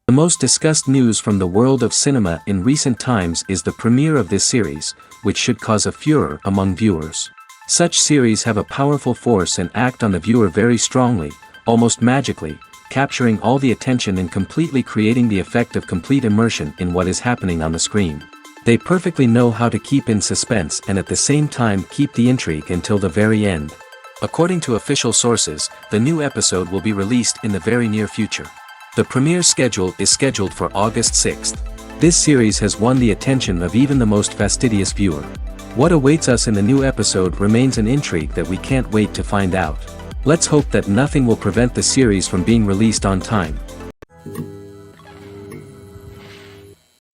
The most discussed news from the world of cinema in recent times is the premiere of this series, which should cause a furor among viewers. Such series have a powerful force and act on the viewer very strongly, almost magically, capturing all the attention and completely creating the effect of complete immersion in what is happening on the screen. They perfectly know how to keep in suspense and at the same time keep the intrigue until the very end. According to official sources, the new episode will be released in the very near future. The premiere schedule is scheduled for August 6th. This series has won the attention of even the most fastidious viewer. What awaits us in the new episode remains an intrigue that we can't wait to find out. Let's hope that nothing will prevent the series from being released on time.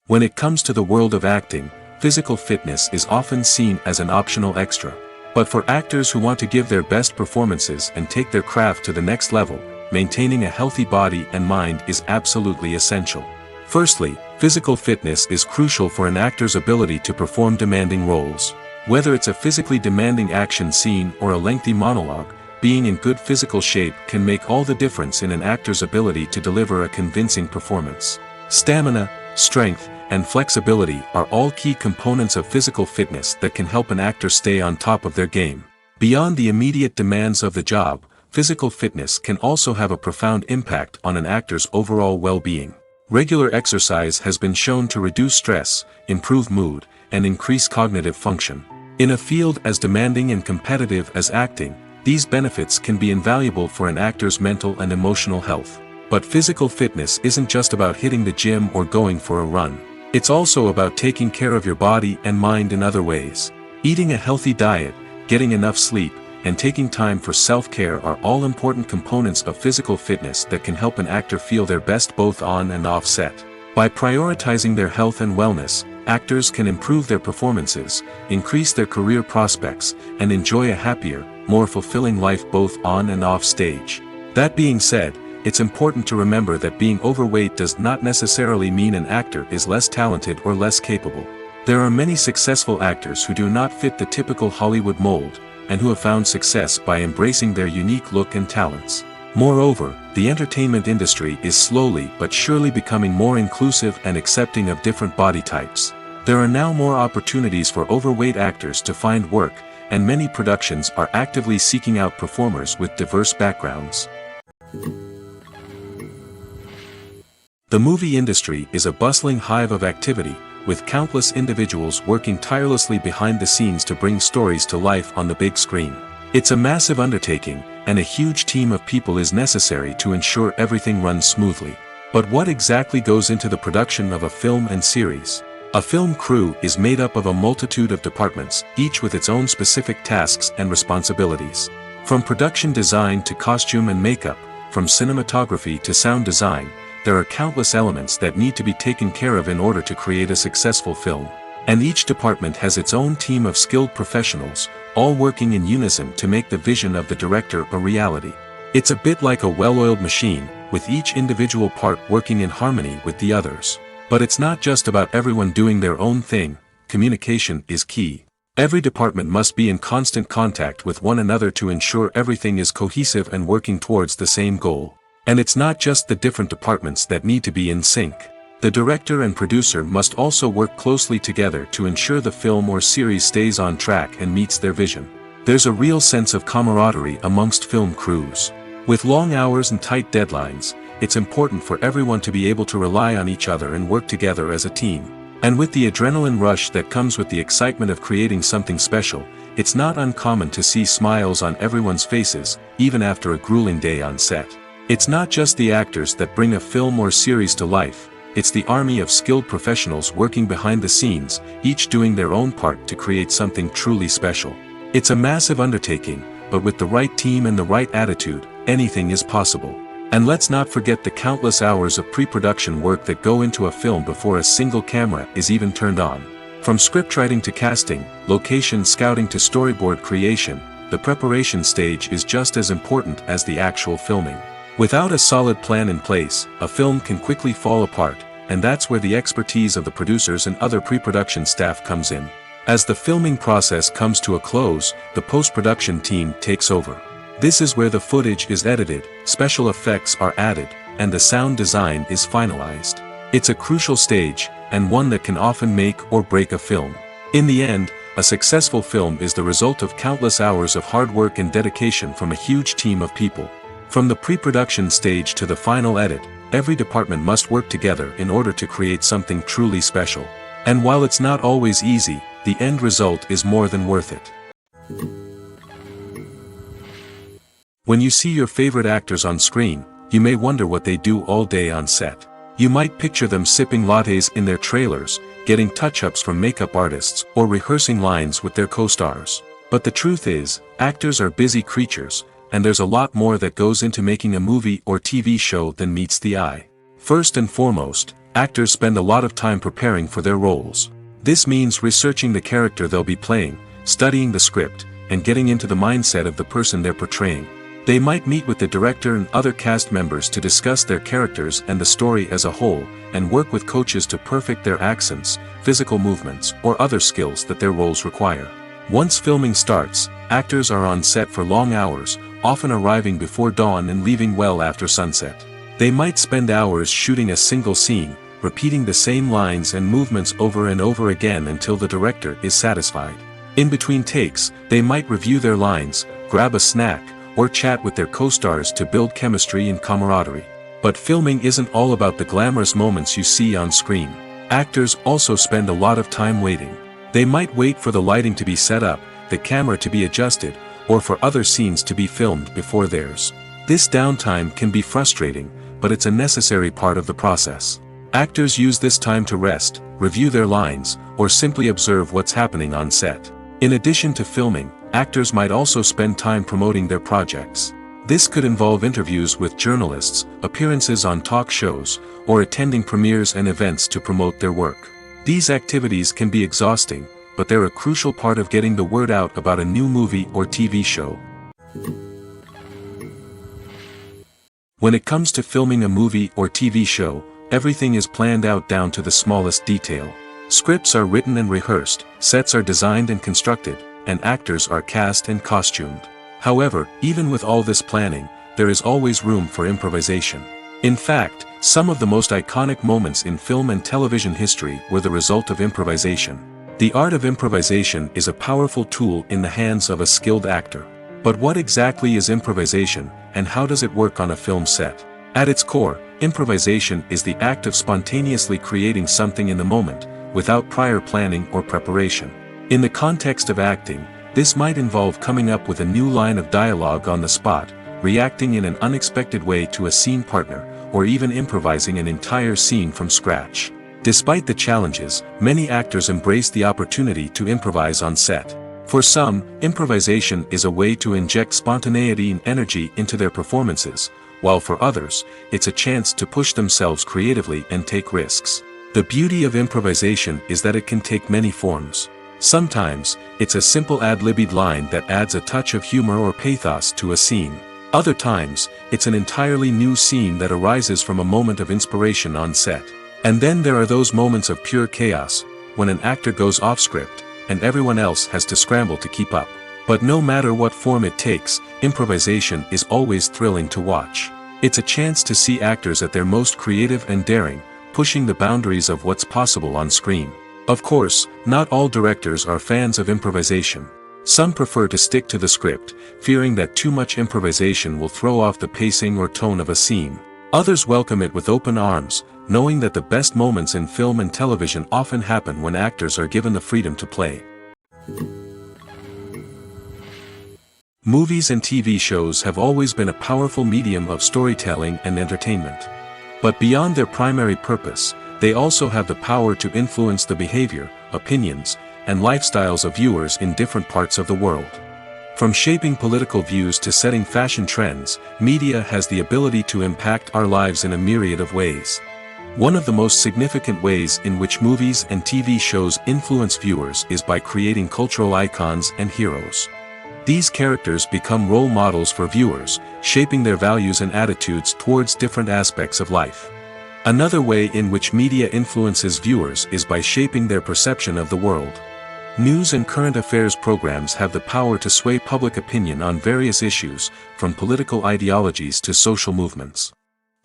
When it comes to the world of acting, physical fitness is often seen as an optional extra. But for actors who want to give their best performances and take their craft to the next level, maintaining a healthy body and mind is absolutely essential. Firstly, physical fitness is crucial for an actor's ability to perform demanding roles. Whether it's a physically demanding action scene or a lengthy monologue, being in good physical shape can make all the difference in an actor's ability to deliver a convincing performance. Stamina, strength, and flexibility are all key components of physical fitness that can help an actor stay on top of their game. Beyond the immediate demands of the job, physical fitness can also have a profound impact on an actor's overall well-being. Regular exercise has been shown to reduce stress, improve mood, and increase cognitive function. In a field as demanding and competitive as acting, these benefits can be invaluable for an actor's mental and emotional health. But physical fitness isn't just about hitting the gym or going for a run. It's also about taking care of your body and mind in other ways. Eating a healthy diet, getting enough sleep, and taking time for self-care are all important components of physical fitness that can help an actor feel their best both on and off set. By prioritizing their health and wellness, actors can improve their performances, increase their career prospects, and enjoy a happier, more fulfilling life both on and off stage. That being said, it's important to remember that being overweight does not necessarily mean an actor is less talented or less capable. There are many successful actors who do not fit the typical Hollywood mold, and who have found success by embracing their unique look and talents. Moreover, the entertainment industry is slowly but surely becoming more inclusive and accepting of different body types. There are now more opportunities for overweight actors to find work, and many productions are actively seeking out performers with diverse backgrounds. The movie industry is a bustling hive of activity, with countless individuals working tirelessly behind the scenes to bring stories to life on the big screen. It's a massive undertaking, and a huge team of people is necessary to ensure everything runs smoothly. But what exactly goes into the production of a film and series? A film crew is made up of a multitude of departments, each with its own specific tasks and responsibilities. From production design to costume and makeup, from cinematography to sound design, there are countless elements that need to be taken care of in order to create a successful film. And each department has its own team of skilled professionals, all working in unison to make the vision of the director a reality. It's a bit like a well-oiled machine, with each individual part working in harmony with the others. But it's not just about everyone doing their own thing. Communication is key. Every department must be in constant contact with one another to ensure everything is cohesive and working towards the same goal. And it's not just the different departments that need to be in sync. The director and producer must also work closely together to ensure the film or series stays on track and meets their vision. There's a real sense of camaraderie amongst film crews. With long hours and tight deadlines, it's important for everyone to be able to rely on each other and work together as a team. And with the adrenaline rush that comes with the excitement of creating something special, it's not uncommon to see smiles on everyone's faces, even after a grueling day on set. It's not just the actors that bring a film or series to life, it's the army of skilled professionals working behind the scenes, each doing their own part to create something truly special. It's a massive undertaking, but with the right team and the right attitude, anything is possible. And let's not forget the countless hours of pre-production work that go into a film before a single camera is even turned on. From scriptwriting to casting, location scouting to storyboard creation, the preparation stage is just as important as the actual filming. Without a solid plan in place, a film can quickly fall apart, and that's where the expertise of the producers and other pre-production staff comes in. As the filming process comes to a close, the post-production team takes over. This is where the footage is edited, special effects are added, and the sound design is finalized. It's a crucial stage, and one that can often make or break a film. In the end, a successful film is the result of countless hours of hard work and dedication from a huge team of people. From the pre-production stage to the final edit, every department must work together in order to create something truly special. And while it's not always easy, the end result is more than worth it. When you see your favorite actors on screen, you may wonder what they do all day on set. You might picture them sipping lattes in their trailers, getting touch-ups from makeup artists, or rehearsing lines with their co-stars. But the truth is, actors are busy creatures, and there's a lot more that goes into making a movie or TV show than meets the eye. First and foremost, actors spend a lot of time preparing for their roles. This means researching the character they'll be playing, studying the script, and getting into the mindset of the person they're portraying. They might meet with the director and other cast members to discuss their characters and the story as a whole, and work with coaches to perfect their accents, physical movements, or other skills that their roles require. Once filming starts, actors are on set for long hours, often arriving before dawn and leaving well after sunset. They might spend hours shooting a single scene, repeating the same lines and movements over and over again until the director is satisfied. In between takes, they might review their lines, grab a snack, or chat with their co-stars to build chemistry and camaraderie. But filming isn't all about the glamorous moments you see on screen. Actors also spend a lot of time waiting. They might wait for the lighting to be set up, the camera to be adjusted, or for other scenes to be filmed before theirs. This downtime can be frustrating, but it's a necessary part of the process. Actors use this time to rest, review their lines, or simply observe what's happening on set. In addition to filming, actors might also spend time promoting their projects. This could involve interviews with journalists, appearances on talk shows, or attending premieres and events to promote their work. These activities can be exhausting, but they're a crucial part of getting the word out about a new movie or TV show. When it comes to filming a movie or TV show, everything is planned out down to the smallest detail. Scripts are written and rehearsed, sets are designed and constructed, and actors are cast and costumed. However, even with all this planning, there is always room for improvisation. In fact, some of the most iconic moments in film and television history were the result of improvisation. The art of improvisation is a powerful tool in the hands of a skilled actor. But what exactly is improvisation, and how does it work on a film set? At its core, improvisation is the act of spontaneously creating something in the moment, without prior planning or preparation. In the context of acting, this might involve coming up with a new line of dialogue on the spot, reacting in an unexpected way to a scene partner, or even improvising an entire scene from scratch. Despite the challenges, many actors embrace the opportunity to improvise on set. For some, improvisation is a way to inject spontaneity and energy into their performances, while for others, it's a chance to push themselves creatively and take risks. The beauty of improvisation is that it can take many forms. Sometimes, it's a simple ad-libbed line that adds a touch of humor or pathos to a scene. Other times, it's an entirely new scene that arises from a moment of inspiration on set. And then there are those moments of pure chaos, when an actor goes off script, and everyone else has to scramble to keep up. But no matter what form it takes, improvisation is always thrilling to watch. It's a chance to see actors at their most creative and daring, pushing the boundaries of what's possible on screen. Of course, not all directors are fans of improvisation. Some prefer to stick to the script, fearing that too much improvisation will throw off the pacing or tone of a scene. Others welcome it with open arms, knowing that the best moments in film and television often happen when actors are given the freedom to play. Movies and TV shows have always been a powerful medium of storytelling and entertainment. But beyond their primary purpose, they also have the power to influence the behavior, opinions, and lifestyles of viewers in different parts of the world. From shaping political views to setting fashion trends, media has the ability to impact our lives in a myriad of ways. One of the most significant ways in which movies and TV shows influence viewers is by creating cultural icons and heroes. These characters become role models for viewers, shaping their values and attitudes towards different aspects of life. Another way in which media influences viewers is by shaping their perception of the world. News and current affairs programs have the power to sway public opinion on various issues, from political ideologies to social movements.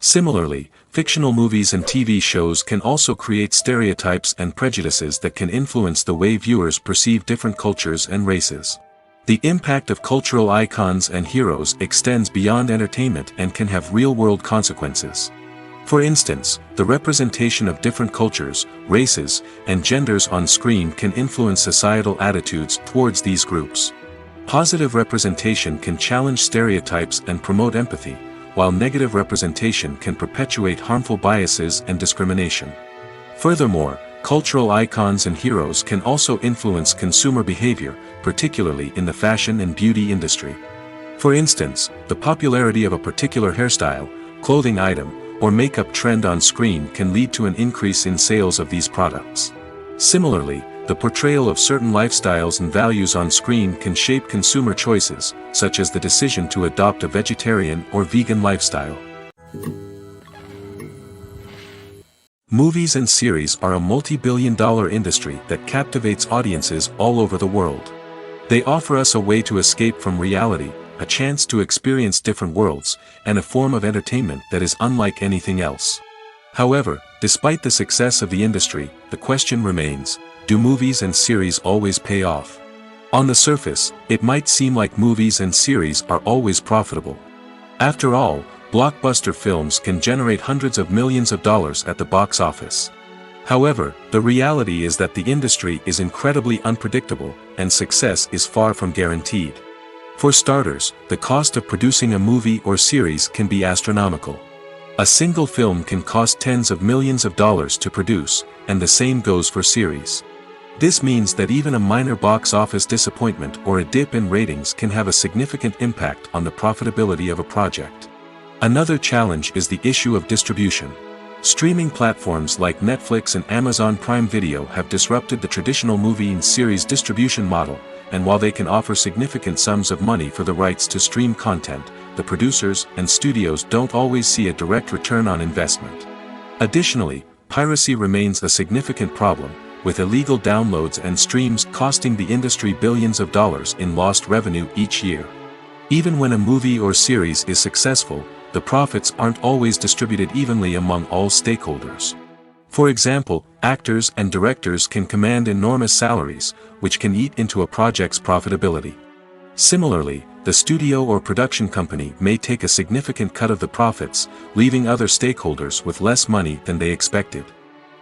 Similarly, fictional movies and TV shows can also create stereotypes and prejudices that can influence the way viewers perceive different cultures and races. The impact of cultural icons and heroes extends beyond entertainment and can have real-world consequences. For instance, the representation of different cultures, races, and genders on screen can influence societal attitudes towards these groups. Positive representation can challenge stereotypes and promote empathy, while negative representation can perpetuate harmful biases and discrimination. Furthermore, cultural icons and heroes can also influence consumer behavior, particularly in the fashion and beauty industry. For instance, the popularity of a particular hairstyle, clothing item, or makeup trend on screen can lead to an increase in sales of these products. Similarly, the portrayal of certain lifestyles and values on screen can shape consumer choices, such as the decision to adopt a vegetarian or vegan lifestyle. Movies and series are a multi-billion-dollar industry that captivates audiences all over the world. They offer us a way to escape from reality, a chance to experience different worlds, and a form of entertainment that is unlike anything else. However, despite the success of the industry, the question remains, do movies and series always pay off? On the surface, it might seem like movies and series are always profitable. After all, blockbuster films can generate hundreds of millions of dollars at the box office. However, the reality is that the industry is incredibly unpredictable, and success is far from guaranteed. For starters, the cost of producing a movie or series can be astronomical. A single film can cost tens of millions of dollars to produce, and the same goes for series. This means that even a minor box office disappointment or a dip in ratings can have a significant impact on the profitability of a project. Another challenge is the issue of distribution. Streaming platforms like Netflix and Amazon Prime Video have disrupted the traditional movie and series distribution model, and while they can offer significant sums of money for the rights to stream content, the producers and studios don't always see a direct return on investment. Additionally, piracy remains a significant problem, with illegal downloads and streams costing the industry billions of dollars in lost revenue each year. Even when a movie or series is successful, the profits aren't always distributed evenly among all stakeholders. For example, actors and directors can command enormous salaries, which can eat into a project's profitability. Similarly, the studio or production company may take a significant cut of the profits, leaving other stakeholders with less money than they expected.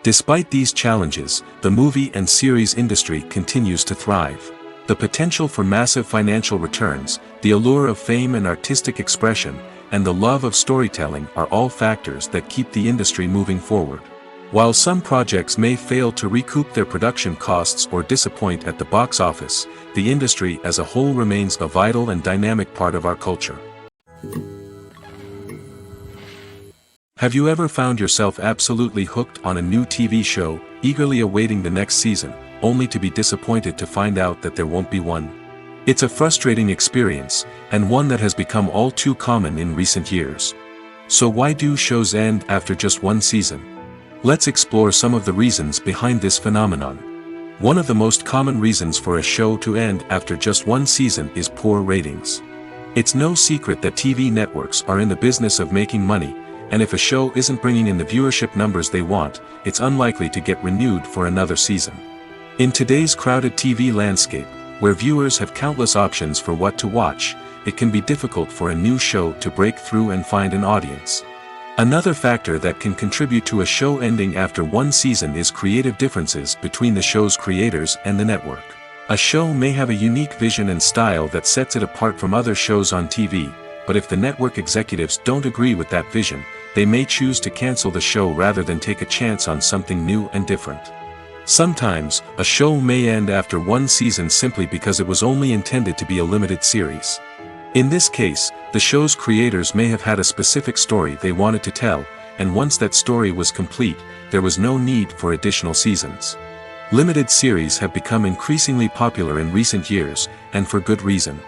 Despite these challenges, the movie and series industry continues to thrive. The potential for massive financial returns, the allure of fame and artistic expression, and the love of storytelling are all factors that keep the industry moving forward. While some projects may fail to recoup their production costs or disappoint at the box office, the industry as a whole remains a vital and dynamic part of our culture. Have you ever found yourself absolutely hooked on a new TV show, eagerly awaiting the next season, only to be disappointed to find out that there won't be one? It's a frustrating experience, and one that has become all too common in recent years. So why do shows end after just one season? Let's explore some of the reasons behind this phenomenon. One of the most common reasons for a show to end after just one season is poor ratings. It's no secret that TV networks are in the business of making money, and if a show isn't bringing in the viewership numbers they want, it's unlikely to get renewed for another season. In today's crowded TV landscape, where viewers have countless options for what to watch, it can be difficult for a new show to break through and find an audience. Another factor that can contribute to a show ending after one season is creative differences between the show's creators and the network. A show may have a unique vision and style that sets it apart from other shows on TV, but if the network executives don't agree with that vision, they may choose to cancel the show rather than take a chance on something new and different. Sometimes, a show may end after one season simply because it was only intended to be a limited series. In this case, the show's creators may have had a specific story they wanted to tell, and once that story was complete, there was no need for additional seasons. Limited series have become increasingly popular in recent years, and for good reason.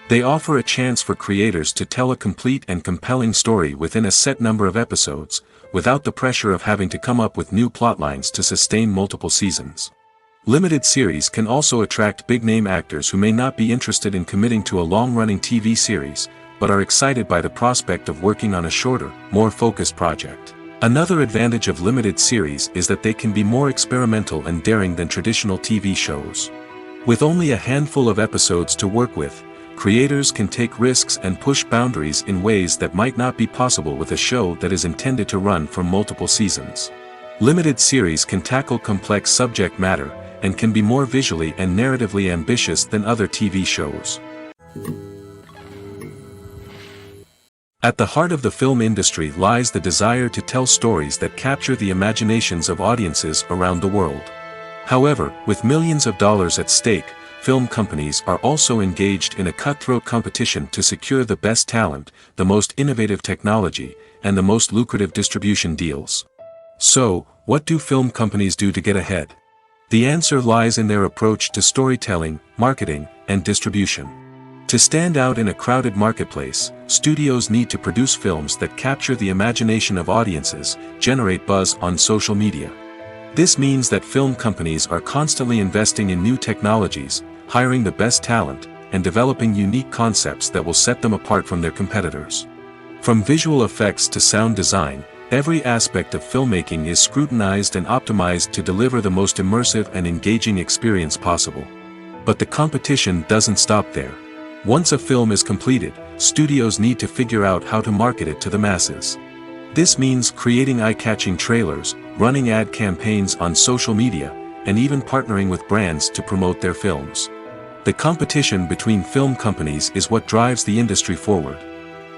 They offer a chance for creators to tell a complete and compelling story within a set number of episodes, without the pressure of having to come up with new plotlines to sustain multiple seasons. Limited series can also attract big-name actors who may not be interested in committing to a long-running TV series, but are excited by the prospect of working on a shorter, more focused project. Another advantage of limited series is that they can be more experimental and daring than traditional TV shows. With only a handful of episodes to work with, creators can take risks and push boundaries in ways that might not be possible with a show that is intended to run for multiple seasons. Limited series can tackle complex subject matter, and can be more visually and narratively ambitious than other TV shows. At the heart of the film industry lies the desire to tell stories that capture the imaginations of audiences around the world. However, with millions of dollars at stake, film companies are also engaged in a cutthroat competition to secure the best talent, the most innovative technology, and the most lucrative distribution deals. So, what do film companies do to get ahead? The answer lies in their approach to storytelling, marketing, and distribution. To stand out in a crowded marketplace, studios need to produce films that capture the imagination of audiences, generate buzz on social media. This means that film companies are constantly investing in new technologies, hiring the best talent, and developing unique concepts that will set them apart from their competitors. From visual effects to sound design, every aspect of filmmaking is scrutinized and optimized to deliver the most immersive and engaging experience possible. But the competition doesn't stop there. Once a film is completed, studios need to figure out how to market it to the masses. This means creating eye-catching trailers, running ad campaigns on social media, and even partnering with brands to promote their films. The competition between film companies is what drives the industry forward.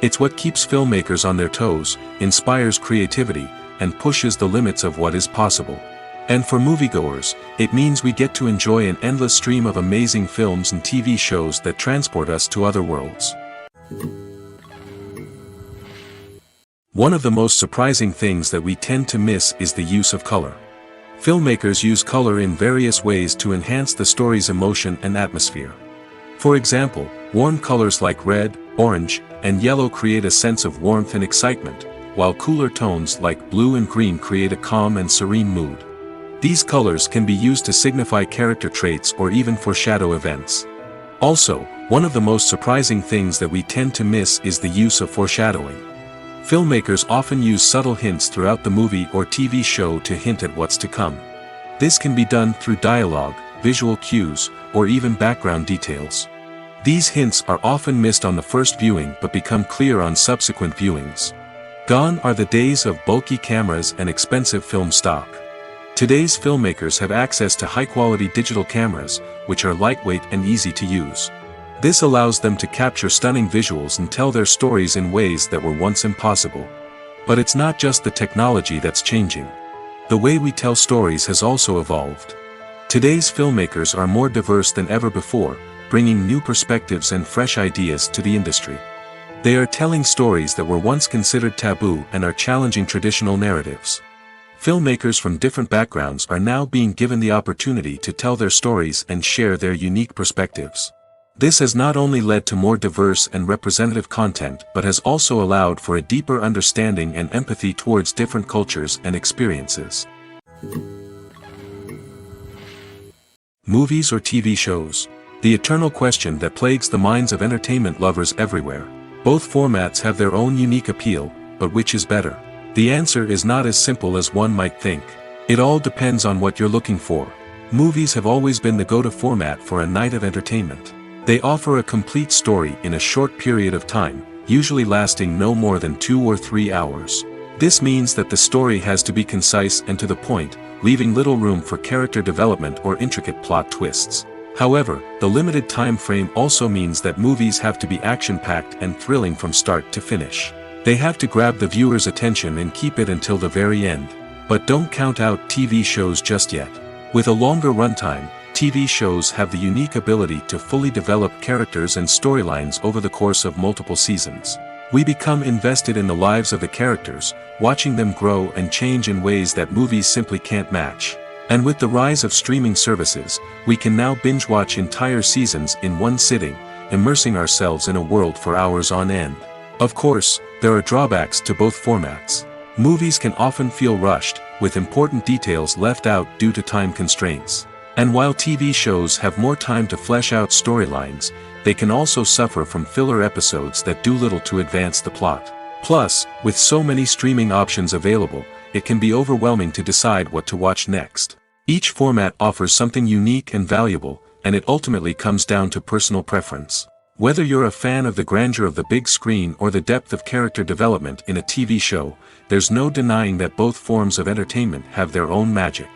It's what keeps filmmakers on their toes, inspires creativity, and pushes the limits of what is possible. And for moviegoers, it means we get to enjoy an endless stream of amazing films and TV shows that transport us to other worlds. One of the most surprising things that we tend to miss is the use of color. Filmmakers use color in various ways to enhance the story's emotion and atmosphere. For example, warm colors like red, orange, and yellow create a sense of warmth and excitement, while cooler tones like blue and green create a calm and serene mood. These colors can be used to signify character traits or even foreshadow events. Also, one of the most surprising things that we tend to miss is the use of foreshadowing. Filmmakers often use subtle hints throughout the movie or TV show to hint at what's to come. This can be done through dialogue, visual cues, or even background details. These hints are often missed on the first viewing but become clear on subsequent viewings. Gone are the days of bulky cameras and expensive film stock. Today's filmmakers have access to high-quality digital cameras, which are lightweight and easy to use. This allows them to capture stunning visuals and tell their stories in ways that were once impossible. But it's not just the technology that's changing. The way we tell stories has also evolved. Today's filmmakers are more diverse than ever before, bringing new perspectives and fresh ideas to the industry. They are telling stories that were once considered taboo and are challenging traditional narratives. Filmmakers from different backgrounds are now being given the opportunity to tell their stories and share their unique perspectives. This has not only led to more diverse and representative content but has also allowed for a deeper understanding and empathy towards different cultures and experiences. Movies or TV shows? The eternal question that plagues the minds of entertainment lovers everywhere. Both formats have their own unique appeal, but which is better? The answer is not as simple as one might think. It all depends on what you're looking for. Movies have always been the go-to format for a night of entertainment. They offer a complete story in a short period of time, usually lasting no more than 2 or 3 hours. This means that the story has to be concise and to the point, leaving little room for character development or intricate plot twists. However, the limited time frame also means that movies have to be action-packed and thrilling from start to finish. They have to grab the viewer's attention and keep it until the very end. But don't count out TV shows just yet. With a longer runtime, TV shows have the unique ability to fully develop characters and storylines over the course of multiple seasons. We become invested in the lives of the characters, watching them grow and change in ways that movies simply can't match. And with the rise of streaming services, we can now binge-watch entire seasons in one sitting, immersing ourselves in a world for hours on end. Of course, there are drawbacks to both formats. Movies can often feel rushed, with important details left out due to time constraints. And while TV shows have more time to flesh out storylines, they can also suffer from filler episodes that do little to advance the plot. Plus, with so many streaming options available, it can be overwhelming to decide what to watch next. Each format offers something unique and valuable, and it ultimately comes down to personal preference. Whether you're a fan of the grandeur of the big screen or the depth of character development in a TV show, there's no denying that both forms of entertainment have their own magic.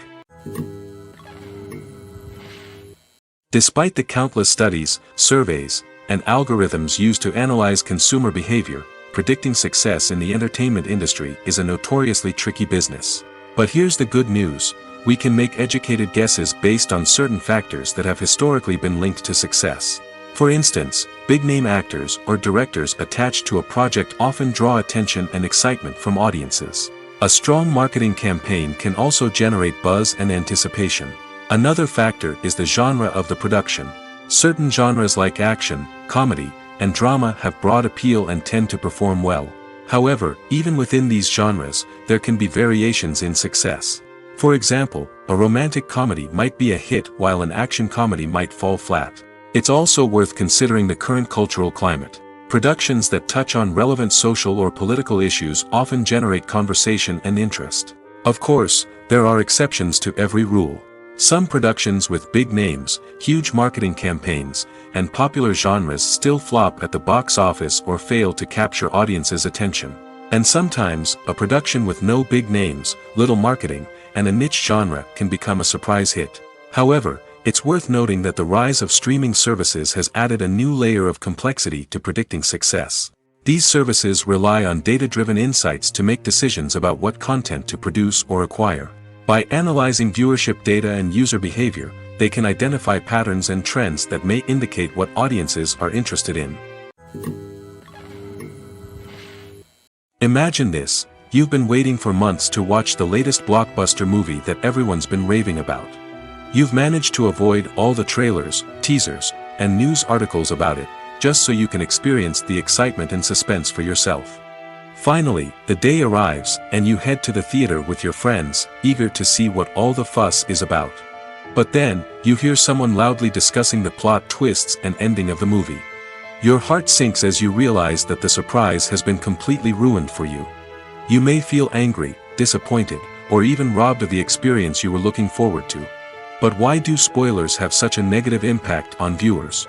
Despite the countless studies, surveys, and algorithms used to analyze consumer behavior, predicting success in the entertainment industry is a notoriously tricky business. But here's the good news: we can make educated guesses based on certain factors that have historically been linked to success. For instance, big-name actors or directors attached to a project often draw attention and excitement from audiences. A strong marketing campaign can also generate buzz and anticipation. Another factor is the genre of the production. Certain genres like action, comedy, and drama have broad appeal and tend to perform well. However, even within these genres, there can be variations in success. For example, a romantic comedy might be a hit while an action comedy might fall flat. It's also worth considering the current cultural climate. Productions that touch on relevant social or political issues often generate conversation and interest. Of course, there are exceptions to every rule. Some productions with big names, huge marketing campaigns, and popular genres still flop at the box office or fail to capture audiences' attention. And sometimes, a production with no big names, little marketing, and a niche genre can become a surprise hit. However, it's worth noting that the rise of streaming services has added a new layer of complexity to predicting success. These services rely on data-driven insights to make decisions about what content to produce or acquire. By analyzing viewership data and user behavior, they can identify patterns and trends that may indicate what audiences are interested in. Imagine this: you've been waiting for months to watch the latest blockbuster movie that everyone's been raving about. You've managed to avoid all the trailers, teasers, and news articles about it, just so you can experience the excitement and suspense for yourself. Finally, the day arrives, and you head to the theater with your friends, eager to see what all the fuss is about. But then, you hear someone loudly discussing the plot twists and ending of the movie. Your heart sinks as you realize that the surprise has been completely ruined for you. You may feel angry, disappointed, or even robbed of the experience you were looking forward to. But why do spoilers have such a negative impact on viewers?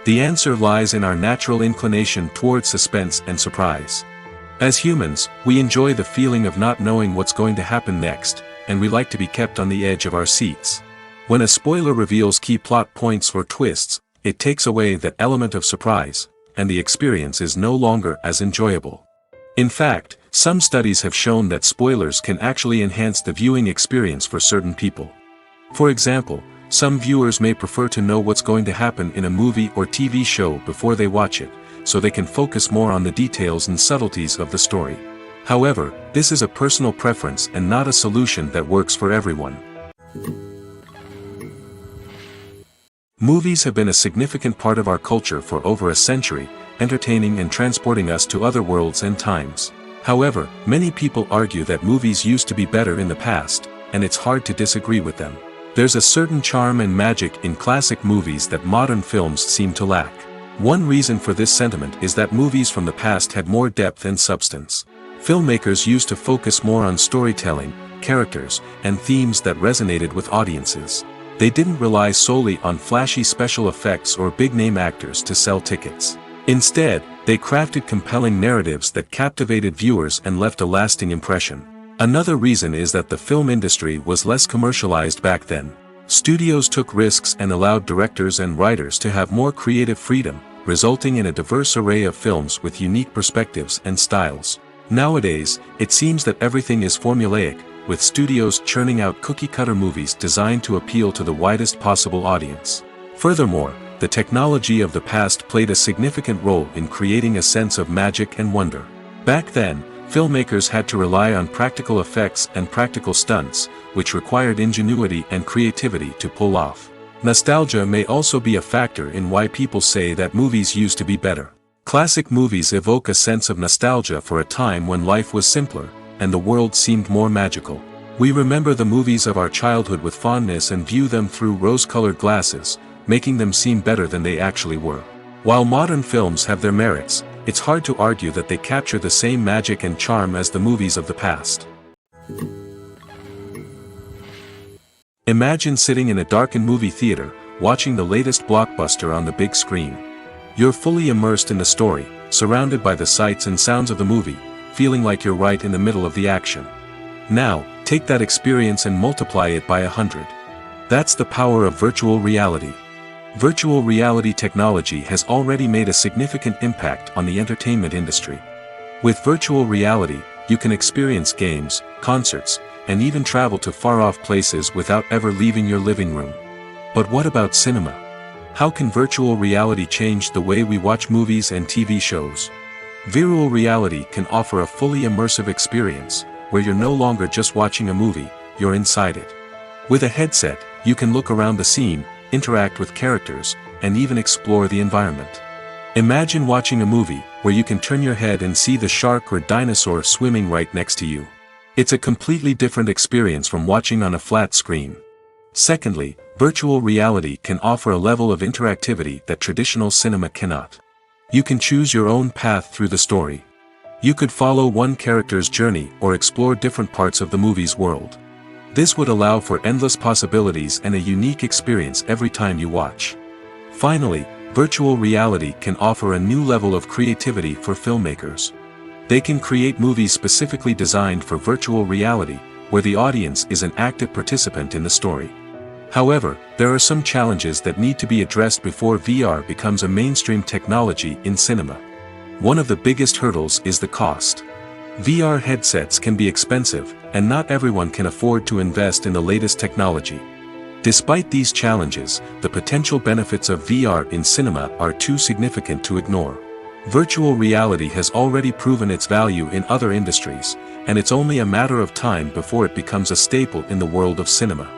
The answer lies in our natural inclination toward suspense and surprise. As humans, we enjoy the feeling of not knowing what's going to happen next, and we like to be kept on the edge of our seats. When a spoiler reveals key plot points or twists, it takes away that element of surprise, and the experience is no longer as enjoyable. In fact, some studies have shown that spoilers can actually enhance the viewing experience for certain people. For example, some viewers may prefer to know what's going to happen in a movie or TV show before they watch it, so they can focus more on the details and subtleties of the story. However, this is a personal preference and not a solution that works for everyone. Movies have been a significant part of our culture for over a century, entertaining and transporting us to other worlds and times. However, many people argue that movies used to be better in the past, and it's hard to disagree with them. There's a certain charm and magic in classic movies that modern films seem to lack. One reason for this sentiment is that movies from the past had more depth and substance. Filmmakers used to focus more on storytelling, characters, and themes that resonated with audiences. They didn't rely solely on flashy special effects or big-name actors to sell tickets. Instead, They crafted compelling narratives that captivated viewers and left a lasting impression. Another reason is that the film industry was less commercialized back then. Studios took risks and allowed directors and writers to have more creative freedom, resulting in a diverse array of films with unique perspectives and styles. Nowadays, it seems that everything is formulaic, with studios churning out cookie-cutter movies designed to appeal to the widest possible audience. Furthermore, the technology of the past played a significant role in creating a sense of magic and wonder. Back then, filmmakers had to rely on practical effects and practical stunts, which required ingenuity and creativity to pull off. Nostalgia may also be a factor in why people say that movies used to be better. Classic movies evoke a sense of nostalgia for a time when life was simpler, and the world seemed more magical. We remember the movies of our childhood with fondness and view them through rose-colored glasses, making them seem better than they actually were. While modern films have their merits, it's hard to argue that they capture the same magic and charm as the movies of the past. Imagine sitting in a darkened movie theater, watching the latest blockbuster on the big screen. You're fully immersed in the story, surrounded by the sights and sounds of the movie, feeling like you're right in the middle of the action. Now, take that experience and multiply it by 100. That's the power of virtual reality. Virtual reality technology has already made a significant impact on the entertainment industry. With virtual reality, you can experience games, concerts, and even travel to far-off places without ever leaving your living room. But what about cinema? How can virtual reality change the way we watch movies and TV shows? Virtual reality can offer a fully immersive experience, where you're no longer just watching a movie, you're inside it. With a headset, you can look around the scene, interact with characters, and even explore the environment. Imagine watching a movie where you can turn your head and see the shark or dinosaur swimming right next to you. It's a completely different experience from watching on a flat screen. Secondly, virtual reality can offer a level of interactivity that traditional cinema cannot. You can choose your own path through the story. You could follow one character's journey or explore different parts of the movie's world. This would allow for endless possibilities and a unique experience every time you watch. Finally, virtual reality can offer a new level of creativity for filmmakers. They can create movies specifically designed for virtual reality, where the audience is an active participant in the story. However, there are some challenges that need to be addressed before VR becomes a mainstream technology in cinema. One of the biggest hurdles is the cost. VR headsets can be expensive, and not everyone can afford to invest in the latest technology. Despite these challenges, the potential benefits of VR in cinema are too significant to ignore. Virtual reality has already proven its value in other industries, and it's only a matter of time before it becomes a staple in the world of cinema.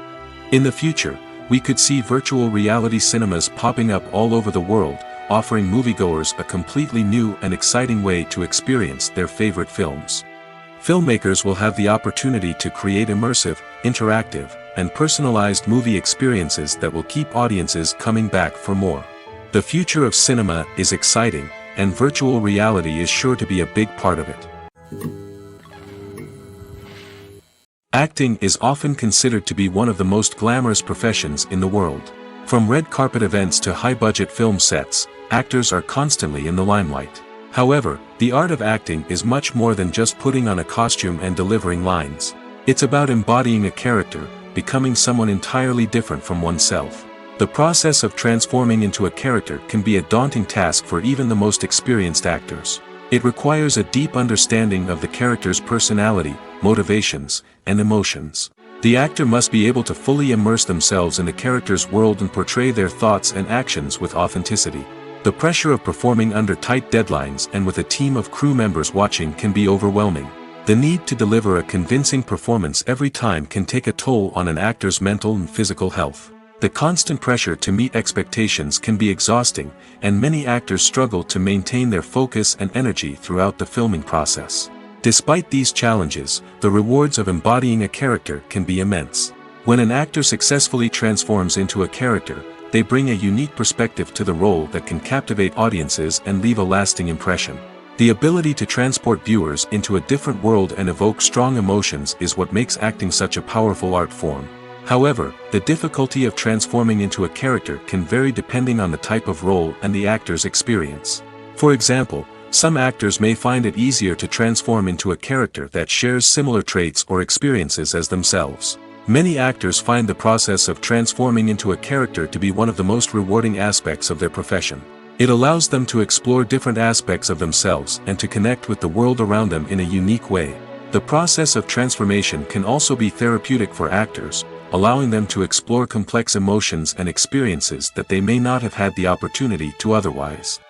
In the future, we could see virtual reality cinemas popping up all over the world, offering moviegoers a completely new and exciting way to experience their favorite films. Filmmakers will have the opportunity to create immersive, interactive, and personalized movie experiences that will keep audiences coming back for more. The future of cinema is exciting, and virtual reality is sure to be a big part of it. Acting is often considered to be one of the most glamorous professions in the world. From red carpet events to high-budget film sets, actors are constantly in the limelight. However, the art of acting is much more than just putting on a costume and delivering lines. It's about embodying a character, becoming someone entirely different from oneself. The process of transforming into a character can be a daunting task for even the most experienced actors. It requires a deep understanding of the character's personality, motivations, and emotions. The actor must be able to fully immerse themselves in the character's world and portray their thoughts and actions with authenticity. The pressure of performing under tight deadlines and with a team of crew members watching can be overwhelming. The need to deliver a convincing performance every time can take a toll on an actor's mental and physical health. The constant pressure to meet expectations can be exhausting, and many actors struggle to maintain their focus and energy throughout the filming process. Despite these challenges, the rewards of embodying a character can be immense. When an actor successfully transforms into a character, they bring a unique perspective to the role that can captivate audiences and leave a lasting impression. The ability to transport viewers into a different world and evoke strong emotions is what makes acting such a powerful art form. However, the difficulty of transforming into a character can vary depending on the type of role and the actor's experience. For example, Some actors may find it easier to transform into a character that shares similar traits or experiences as themselves. Many actors find the process of transforming into a character to be one of the most rewarding aspects of their profession. It allows them to explore different aspects of themselves and to connect with the world around them in a unique way. The process of transformation can also be therapeutic for actors, allowing them to explore complex emotions and experiences that they may not have had the opportunity to otherwise.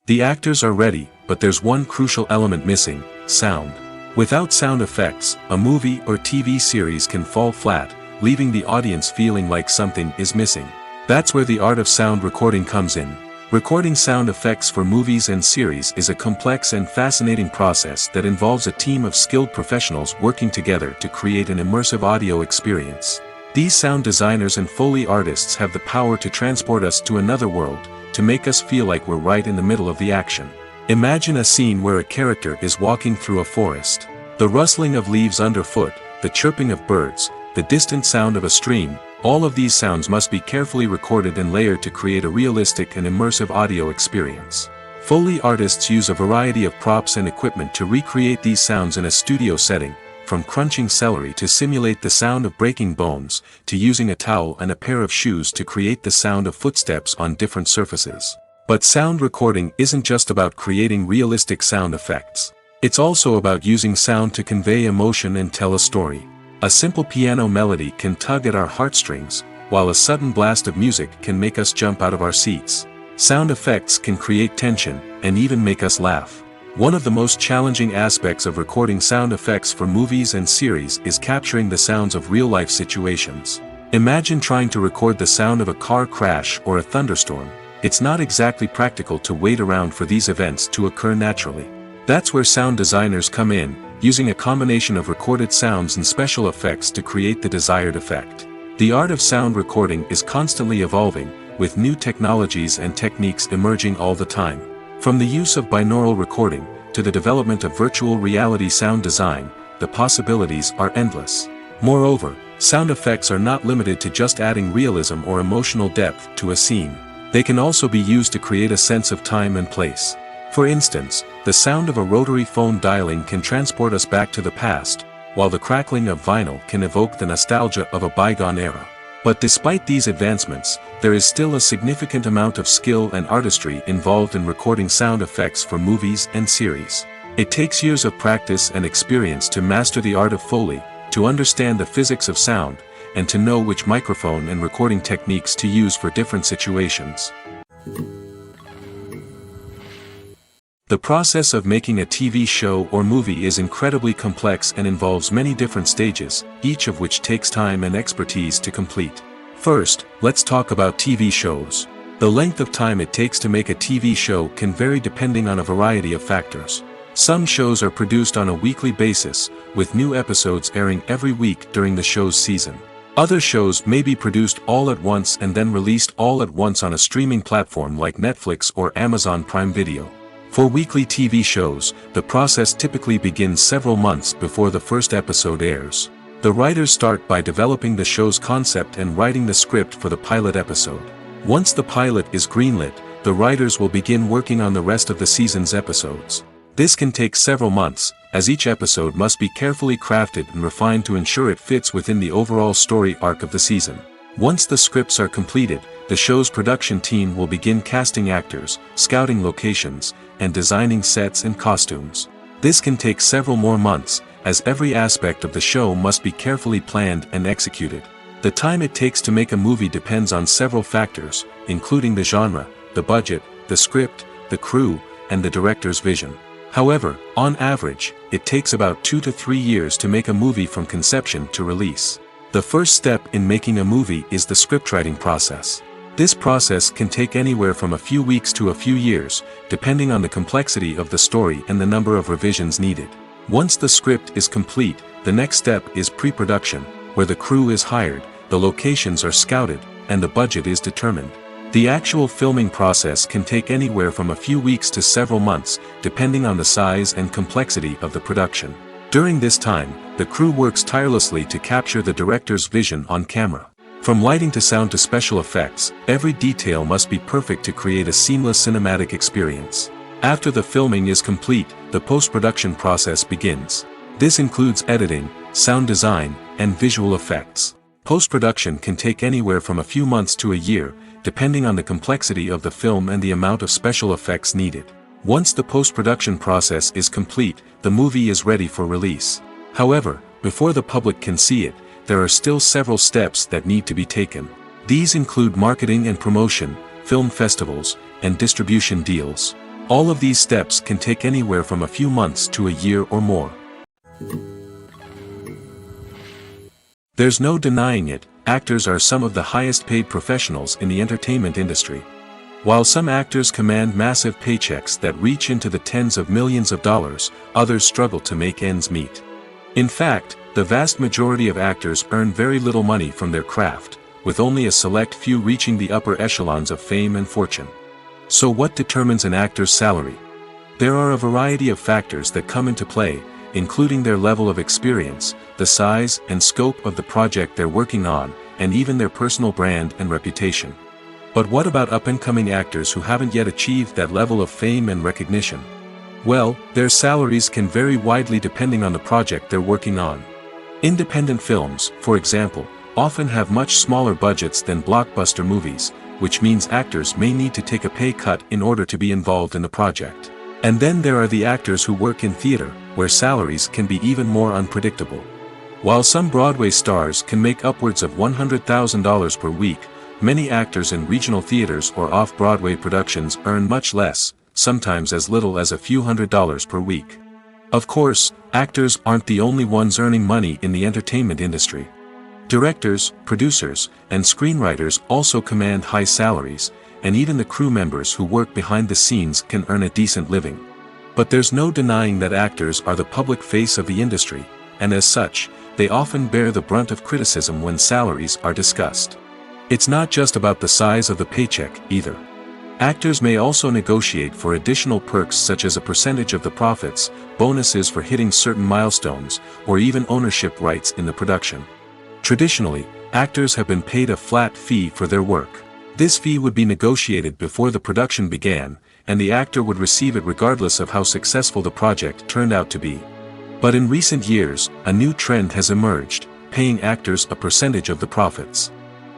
The actors are ready, but there's one crucial element missing: sound. Without sound effects, a movie or TV series can fall flat, leaving the audience feeling like something is missing. That's where the art of sound recording comes in. Recording sound effects for movies and series is a complex and fascinating process that involves a team of skilled professionals working together to create an immersive audio experience. These sound designers and Foley artists have the power to transport us to another world, to make us feel like we're right in the middle of the action. Imagine a scene where a character is walking through a forest. The rustling of leaves underfoot, the chirping of birds, the distant sound of a stream, all of these sounds must be carefully recorded and layered to create a realistic and immersive audio experience. Foley artists use a variety of props and equipment to recreate these sounds in a studio setting, from crunching celery to simulate the sound of breaking bones, to using a towel and a pair of shoes to create the sound of footsteps on different surfaces. But sound recording isn't just about creating realistic sound effects. It's also about using sound to convey emotion and tell a story. A simple piano melody can tug at our heartstrings, while a sudden blast of music can make us jump out of our seats. Sound effects can create tension, and even make us laugh. One of the most challenging aspects of recording sound effects for movies and series is capturing the sounds of real-life situations. Imagine trying to record the sound of a car crash or a thunderstorm. It's not exactly practical to wait around for these events to occur naturally. That's where sound designers come in, using a combination of recorded sounds and special effects to create the desired effect. The art of sound recording is constantly evolving, with new technologies and techniques emerging all the time. From the use of binaural recording, to the development of virtual reality sound design, the possibilities are endless. Moreover, sound effects are not limited to just adding realism or emotional depth to a scene. They can also be used to create a sense of time and place. For instance, the sound of a rotary phone dialing can transport us back to the past, while the crackling of vinyl can evoke the nostalgia of a bygone era. But despite these advancements, there is still a significant amount of skill and artistry involved in recording sound effects for movies and series. It takes years of practice and experience to master the art of Foley, to understand the physics of sound, and to know which microphone and recording techniques to use for different situations. The process of making a TV show or movie is incredibly complex and involves many different stages, each of which takes time and expertise to complete. First, let's talk about TV shows. The length of time it takes to make a TV show can vary depending on a variety of factors. Some shows are produced on a weekly basis, with new episodes airing every week during the show's season. Other shows may be produced all at once and then released all at once on a streaming platform like Netflix or Amazon Prime Video. For weekly TV shows, the process typically begins several months before the first episode airs. The writers start by developing the show's concept and writing the script for the pilot episode. Once the pilot is greenlit, the writers will begin working on the rest of the season's episodes. This can take several months, as each episode must be carefully crafted and refined to ensure it fits within the overall story arc of the season. Once the scripts are completed, the show's production team will begin casting actors, scouting locations, and designing sets and costumes. This can take several more months, as every aspect of the show must be carefully planned and executed. The time it takes to make a movie depends on several factors, including the genre, the budget, the script, the crew, and the director's vision. However, on average, it takes about 2 to 3 years to make a movie from conception to release. The first step in making a movie is the scriptwriting process. This process can take anywhere from a few weeks to a few years, depending on the complexity of the story and the number of revisions needed. Once the script is complete, the next step is pre-production, where the crew is hired, the locations are scouted, and the budget is determined. The actual filming process can take anywhere from a few weeks to several months, depending on the size and complexity of the production. During this time, the crew works tirelessly to capture the director's vision on camera. From lighting to sound to special effects, every detail must be perfect to create a seamless cinematic experience. After the filming is complete, the post-production process begins. This includes editing, sound design, and visual effects. Post-production can take anywhere from a few months to a year, depending on the complexity of the film and the amount of special effects needed. Once the post-production process is complete, the movie is ready for release. However, before the public can see it, there are still several steps that need to be taken. These include marketing and promotion, film festivals, and distribution deals. All of these steps can take anywhere from a few months to a year or more. There's no denying it, actors are some of the highest paid professionals in the entertainment industry. While some actors command massive paychecks that reach into the tens of millions of dollars, others struggle to make ends meet. In fact, the vast majority of actors earn very little money from their craft, with only a select few reaching the upper echelons of fame and fortune. So what determines an actor's salary? There are a variety of factors that come into play, including their level of experience, the size and scope of the project they're working on, and even their personal brand and reputation. But what about up-and-coming actors who haven't yet achieved that level of fame and recognition? Well, their salaries can vary widely depending on the project they're working on. Independent films, for example, often have much smaller budgets than blockbuster movies, which means actors may need to take a pay cut in order to be involved in the project. And then there are the actors who work in theater, where salaries can be even more unpredictable. While some Broadway stars can make upwards of $100,000 per week, many actors in regional theaters or off-Broadway productions earn much less, sometimes as little as a few $100s per week. Of course, actors aren't the only ones earning money in the entertainment industry. Directors, producers, and screenwriters also command high salaries, and even the crew members who work behind the scenes can earn a decent living. But there's no denying that actors are the public face of the industry, and as such, they often bear the brunt of criticism when salaries are discussed. It's not just about the size of the paycheck, either. Actors may also negotiate for additional perks such as a percentage of the profits, bonuses for hitting certain milestones, or even ownership rights in the production. Traditionally, actors have been paid a flat fee for their work. This fee would be negotiated before the production began, and the actor would receive it regardless of how successful the project turned out to be. But in recent years, a new trend has emerged, paying actors a percentage of the profits.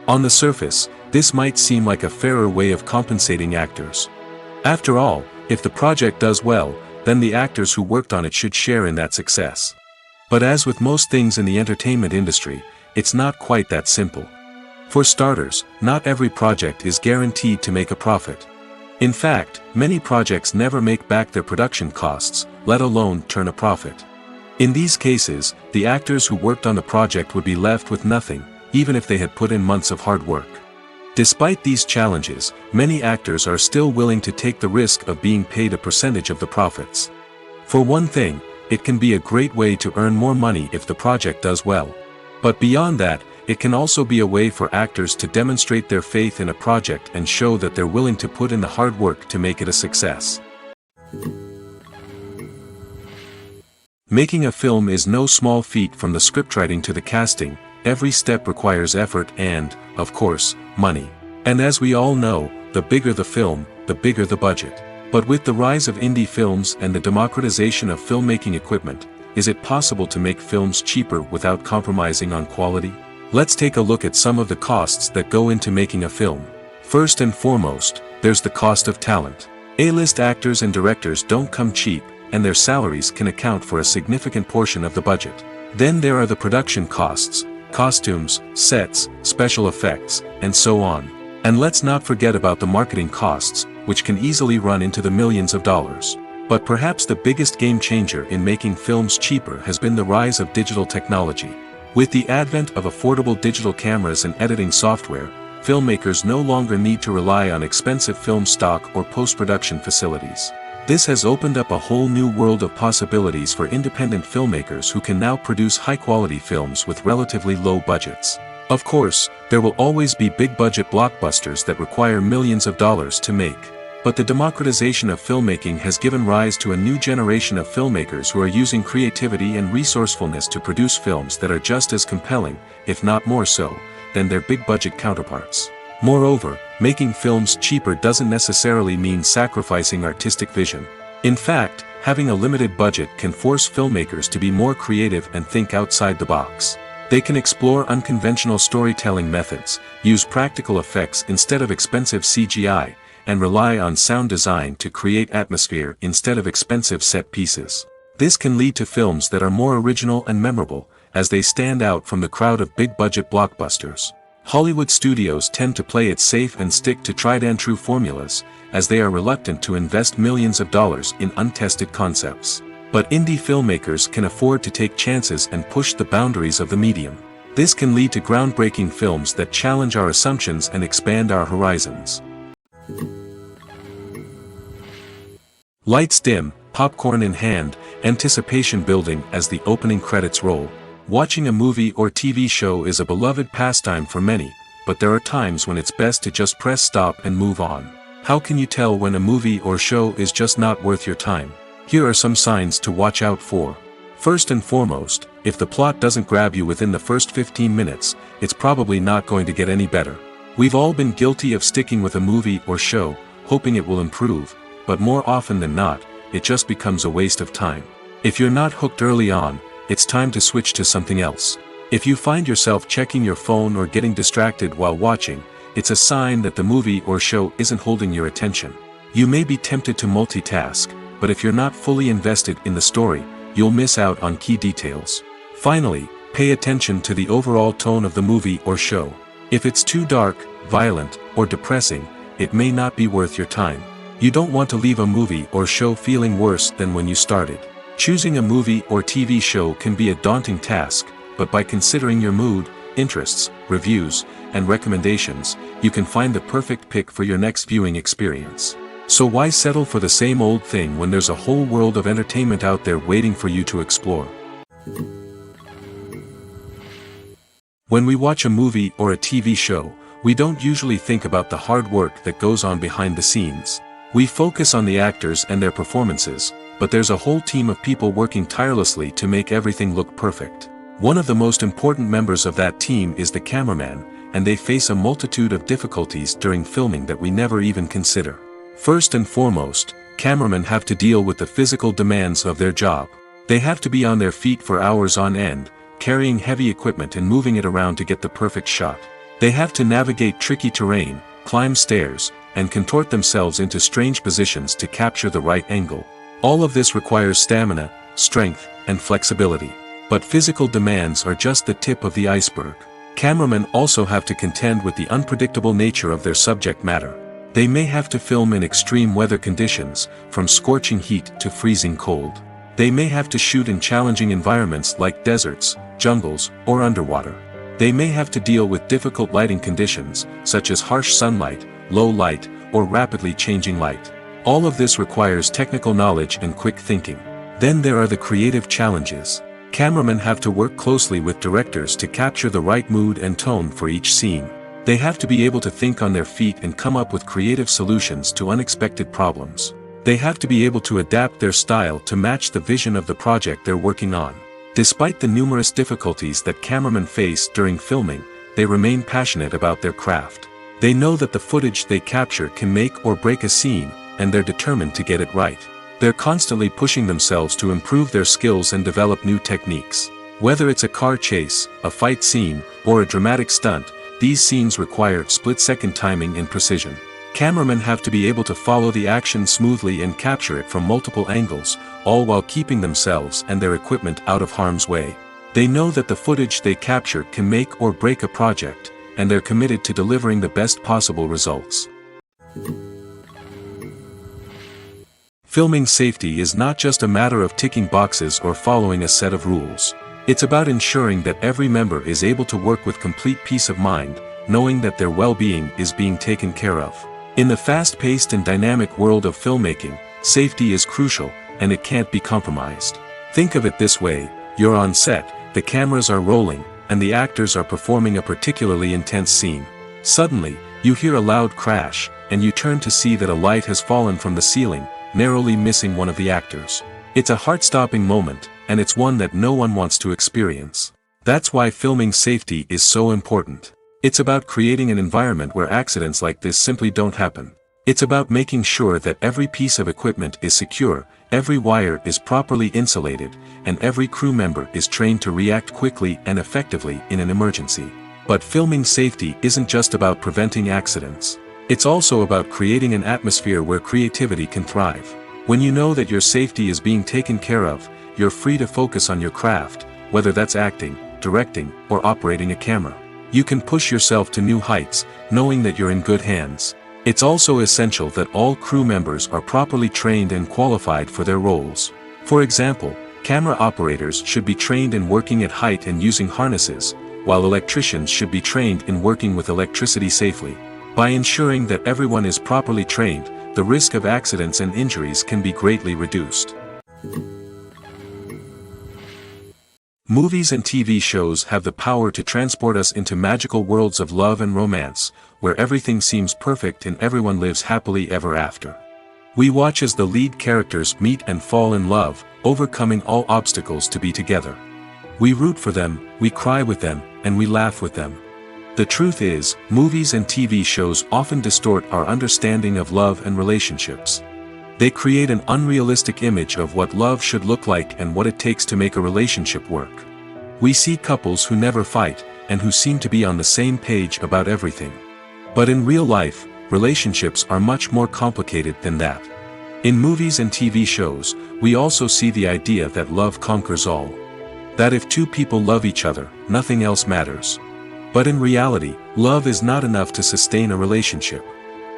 On the surface, this might seem like a fairer way of compensating actors. After all, if the project does well, then the actors who worked on it should share in that success. But as with most things in the entertainment industry, it's not quite that simple. For starters, not every project is guaranteed to make a profit. In fact, many projects never make back their production costs, let alone turn a profit. In these cases, the actors who worked on the project would be left with nothing, even if they had put in months of hard work. Despite these challenges, many actors are still willing to take the risk of being paid a percentage of the profits. For one thing, it can be a great way to earn more money if the project does well. But beyond that, it can also be a way for actors to demonstrate their faith in a project and show that they're willing to put in the hard work to make it a success. Making a film is no small feat. From the scriptwriting to the casting, every step requires effort and, of course, money. And as we all know, the bigger the film, the bigger the budget. But with the rise of indie films and the democratization of filmmaking equipment, is it possible to make films cheaper without compromising on quality? Let's take a look at some of the costs that go into making a film. First and foremost, there's the cost of talent. A-list actors and directors don't come cheap, and their salaries can account for a significant portion of the budget. Then there are the production costs, costumes, sets, special effects, and so on. And let's not forget about the marketing costs, which can easily run into the millions of dollars. But perhaps the biggest game changer in making films cheaper has been the rise of digital technology. With the advent of affordable digital cameras and editing software, filmmakers no longer need to rely on expensive film stock or post-production facilities. This has opened up a whole new world of possibilities for independent filmmakers who can now produce high-quality films with relatively low budgets. Of course, there will always be big-budget blockbusters that require millions of dollars to make. But the democratization of filmmaking has given rise to a new generation of filmmakers who are using creativity and resourcefulness to produce films that are just as compelling, if not more so, than their big-budget counterparts. Moreover, making films cheaper doesn't necessarily mean sacrificing artistic vision. In fact, having a limited budget can force filmmakers to be more creative and think outside the box. They can explore unconventional storytelling methods, use practical effects instead of expensive CGI, and rely on sound design to create atmosphere instead of expensive set pieces. This can lead to films that are more original and memorable, as they stand out from the crowd of big-budget blockbusters. Hollywood studios tend to play it safe and stick to tried-and-true formulas, as they are reluctant to invest millions of dollars in untested concepts. But indie filmmakers can afford to take chances and push the boundaries of the medium. This can lead to groundbreaking films that challenge our assumptions and expand our horizons. Lights dim, popcorn in hand, anticipation building as the opening credits roll. Watching a movie or TV show is a beloved pastime for many, but there are times when it's best to just press stop and move on. How can you tell when a movie or show is just not worth your time? Here are some signs to watch out for. First and foremost, if the plot doesn't grab you within the first 15 minutes, it's probably not going to get any better. We've all been guilty of sticking with a movie or show, hoping it will improve, but more often than not, it just becomes a waste of time. If you're not hooked early on, it's time to switch to something else. If you find yourself checking your phone or getting distracted while watching, it's a sign that the movie or show isn't holding your attention. You may be tempted to multitask, but if you're not fully invested in the story, you'll miss out on key details. Finally, pay attention to the overall tone of the movie or show. If it's too dark, violent, or depressing, it may not be worth your time. You don't want to leave a movie or show feeling worse than when you started. Choosing a movie or TV show can be a daunting task, but by considering your mood, interests, reviews, and recommendations, you can find the perfect pick for your next viewing experience. So why settle for the same old thing when there's a whole world of entertainment out there waiting for you to explore? When we watch a movie or a TV show, we don't usually think about the hard work that goes on behind the scenes. We focus on the actors and their performances, but there's a whole team of people working tirelessly to make everything look perfect. One of the most important members of that team is the cameraman, and they face a multitude of difficulties during filming that we never even consider. First and foremost, cameramen have to deal with the physical demands of their job. They have to be on their feet for hours on end, carrying heavy equipment and moving it around to get the perfect shot. They have to navigate tricky terrain, climb stairs, and contort themselves into strange positions to capture the right angle. All of this requires stamina, strength, and flexibility. But physical demands are just the tip of the iceberg. Cameramen also have to contend with the unpredictable nature of their subject matter. They may have to film in extreme weather conditions, from scorching heat to freezing cold. They may have to shoot in challenging environments like deserts, jungles, or underwater. They may have to deal with difficult lighting conditions, such as harsh sunlight, low light, or rapidly changing light. All of this requires technical knowledge and quick thinking. Then there are the creative challenges. Cameramen have to work closely with directors to capture the right mood and tone for each scene. They have to be able to think on their feet and come up with creative solutions to unexpected problems. They have to be able to adapt their style to match the vision of the project they're working on. Despite the numerous difficulties that cameramen face during filming, they remain passionate about their craft. They know that the footage they capture can make or break a scene, and they're determined to get it right. They're constantly pushing themselves to improve their skills and develop new techniques. Whether it's a car chase, a fight scene, or a dramatic stunt, these scenes require split-second timing and precision. Cameramen have to be able to follow the action smoothly and capture it from multiple angles, all while keeping themselves and their equipment out of harm's way. They know that the footage they capture can make or break a project, and they're committed to delivering the best possible results. Filming safety is not just a matter of ticking boxes or following a set of rules. It's about ensuring that every member is able to work with complete peace of mind, knowing that their well-being is being taken care of. In the fast-paced and dynamic world of filmmaking, safety is crucial, and it can't be compromised. Think of it this way: you're on set, the cameras are rolling, and the actors are performing a particularly intense scene. Suddenly, you hear a loud crash, and you turn to see that a light has fallen from the ceiling, narrowly missing one of the actors. It's a heart-stopping moment, and it's one that no one wants to experience. That's why filming safety is so important. It's about creating an environment where accidents like this simply don't happen. It's about making sure that every piece of equipment is secure, every wire is properly insulated, and every crew member is trained to react quickly and effectively in an emergency. But filming safety isn't just about preventing accidents. It's also about creating an atmosphere where creativity can thrive. When you know that your safety is being taken care of, you're free to focus on your craft, whether that's acting, directing, or operating a camera. You can push yourself to new heights, knowing that you're in good hands. It's also essential that all crew members are properly trained and qualified for their roles. For example, camera operators should be trained in working at height and using harnesses, while electricians should be trained in working with electricity safely. By ensuring that everyone is properly trained, the risk of accidents and injuries can be greatly reduced. Movies and TV shows have the power to transport us into magical worlds of love and romance, where everything seems perfect and everyone lives happily ever after. We watch as the lead characters meet and fall in love, overcoming all obstacles to be together. We root for them, we cry with them, and we laugh with them. The truth is, movies and TV shows often distort our understanding of love and relationships. They create an unrealistic image of what love should look like and what it takes to make a relationship work. We see couples who never fight, and who seem to be on the same page about everything. But in real life, relationships are much more complicated than that. In movies and TV shows, we also see the idea that love conquers all. That if two people love each other, nothing else matters. But in reality, love is not enough to sustain a relationship.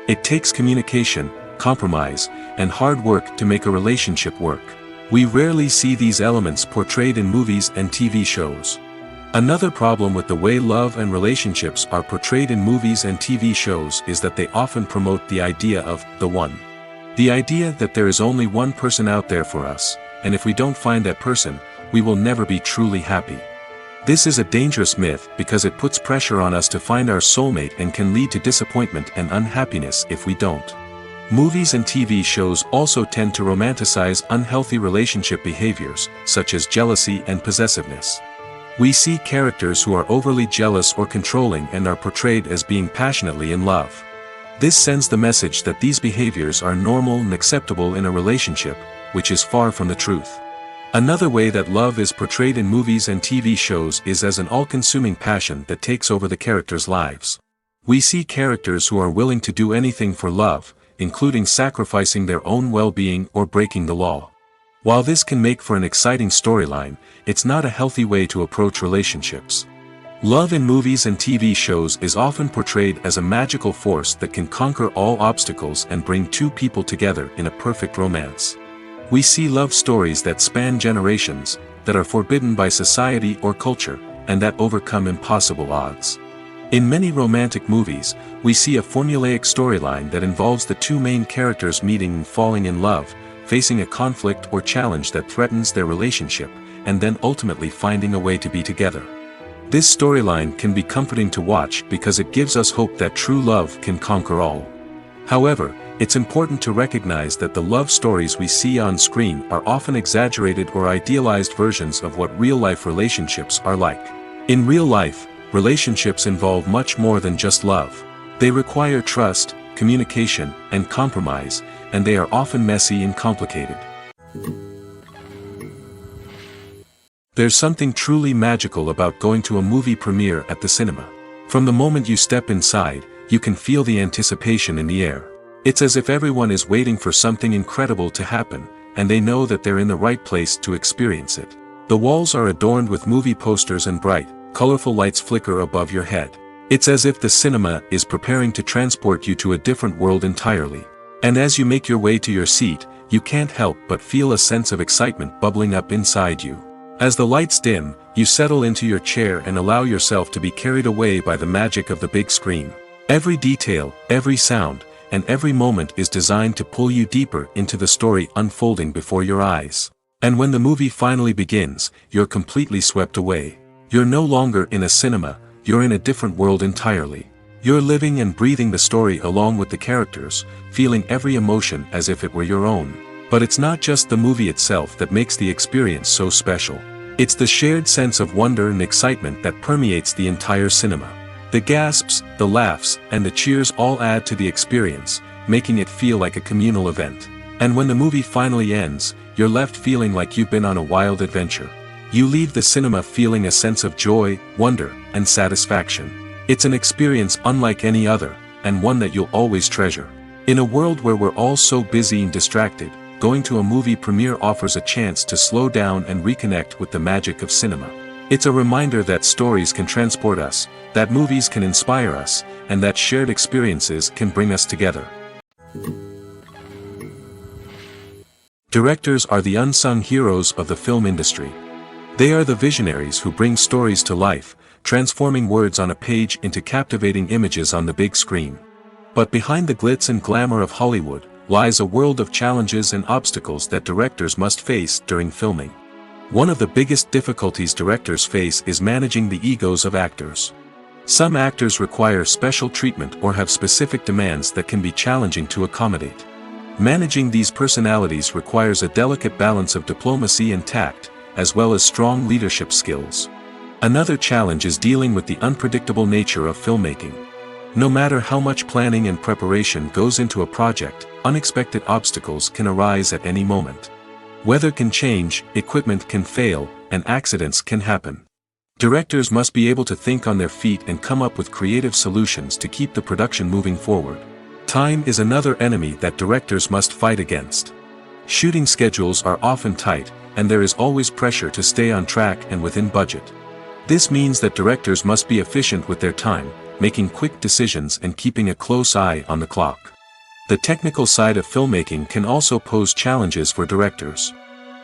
It takes communication, compromise, and hard work to make a relationship work. We rarely see these elements portrayed in movies and TV shows. Another problem with the way love and relationships are portrayed in movies and TV shows is that they often promote the idea of the one. The idea that there is only one person out there for us, and if we don't find that person, we will never be truly happy. This is a dangerous myth because it puts pressure on us to find our soulmate and can lead to disappointment and unhappiness if we don't. Movies and TV shows also tend to romanticize unhealthy relationship behaviors, such as jealousy and possessiveness. We see characters who are overly jealous or controlling and are portrayed as being passionately in love. This sends the message that these behaviors are normal and acceptable in a relationship, which is far from the truth. Another way that love is portrayed in movies and TV shows is as an all-consuming passion that takes over the characters' lives. We see characters who are willing to do anything for love, including sacrificing their own well-being or breaking the law. While this can make for an exciting storyline, it's not a healthy way to approach relationships. Love in movies and TV shows is often portrayed as a magical force that can conquer all obstacles and bring two people together in a perfect romance. We see love stories that span generations, that are forbidden by society or culture, and that overcome impossible odds. In many romantic movies, we see a formulaic storyline that involves the two main characters meeting and falling in love, facing a conflict or challenge that threatens their relationship, and then ultimately finding a way to be together. This storyline can be comforting to watch because it gives us hope that true love can conquer all. However, it's important to recognize that the love stories we see on screen are often exaggerated or idealized versions of what real-life relationships are like. In real life, relationships involve much more than just love. They require trust, communication, and compromise, and they are often messy and complicated. There's something truly magical about going to a movie premiere at the cinema. From the moment you step inside, you can feel the anticipation in the air. It's as if everyone is waiting for something incredible to happen, and they know that they're in the right place to experience it. The walls are adorned with movie posters and bright, colorful lights flicker above your head. It's as if the cinema is preparing to transport you to a different world entirely. And as you make your way to your seat, you can't help but feel a sense of excitement bubbling up inside you. As the lights dim, you settle into your chair and allow yourself to be carried away by the magic of the big screen. Every detail, every sound, and every moment is designed to pull you deeper into the story unfolding before your eyes. And when the movie finally begins, you're completely swept away. You're no longer in a cinema, you're in a different world entirely. You're living and breathing the story along with the characters, feeling every emotion as if it were your own. But it's not just the movie itself that makes the experience so special. It's the shared sense of wonder and excitement that permeates the entire cinema. The gasps, the laughs, and the cheers all add to the experience, making it feel like a communal event. And when the movie finally ends, you're left feeling like you've been on a wild adventure. You leave the cinema feeling a sense of joy, wonder, and satisfaction. It's an experience unlike any other, and one that you'll always treasure. In a world where we're all so busy and distracted, going to a movie premiere offers a chance to slow down and reconnect with the magic of cinema. It's a reminder that stories can transport us, that movies can inspire us, and that shared experiences can bring us together. Directors are the unsung heroes of the film industry. They are the visionaries who bring stories to life, transforming words on a page into captivating images on the big screen. But behind the glitz and glamour of Hollywood lies a world of challenges and obstacles that directors must face during filming. One of the biggest difficulties directors face is managing the egos of actors. Some actors require special treatment or have specific demands that can be challenging to accommodate. Managing these personalities requires a delicate balance of diplomacy and tact, as well as strong leadership skills. Another challenge is dealing with the unpredictable nature of filmmaking. No matter how much planning and preparation goes into a project, unexpected obstacles can arise at any moment. Weather can change, equipment can fail, and accidents can happen. Directors must be able to think on their feet and come up with creative solutions to keep the production moving forward. Time is another enemy that directors must fight against. Shooting schedules are often tight, and there is always pressure to stay on track and within budget. This means that directors must be efficient with their time, making quick decisions and keeping a close eye on the clock. The technical side of filmmaking can also pose challenges for directors.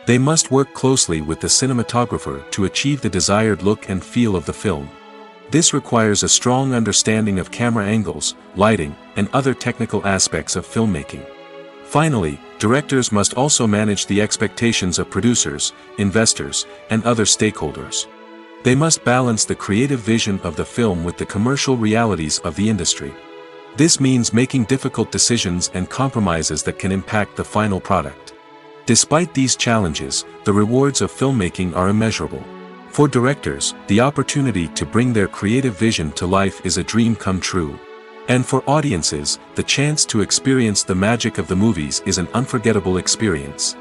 They must work closely with the cinematographer to achieve the desired look and feel of the film. This requires a strong understanding of camera angles, lighting, and other technical aspects of filmmaking. Finally, directors must also manage the expectations of producers, investors, and other stakeholders. They must balance the creative vision of the film with the commercial realities of the industry. This means making difficult decisions and compromises that can impact the final product. Despite these challenges, the rewards of filmmaking are immeasurable. For directors, the opportunity to bring their creative vision to life is a dream come true. And for audiences, the chance to experience the magic of the movies is an unforgettable experience.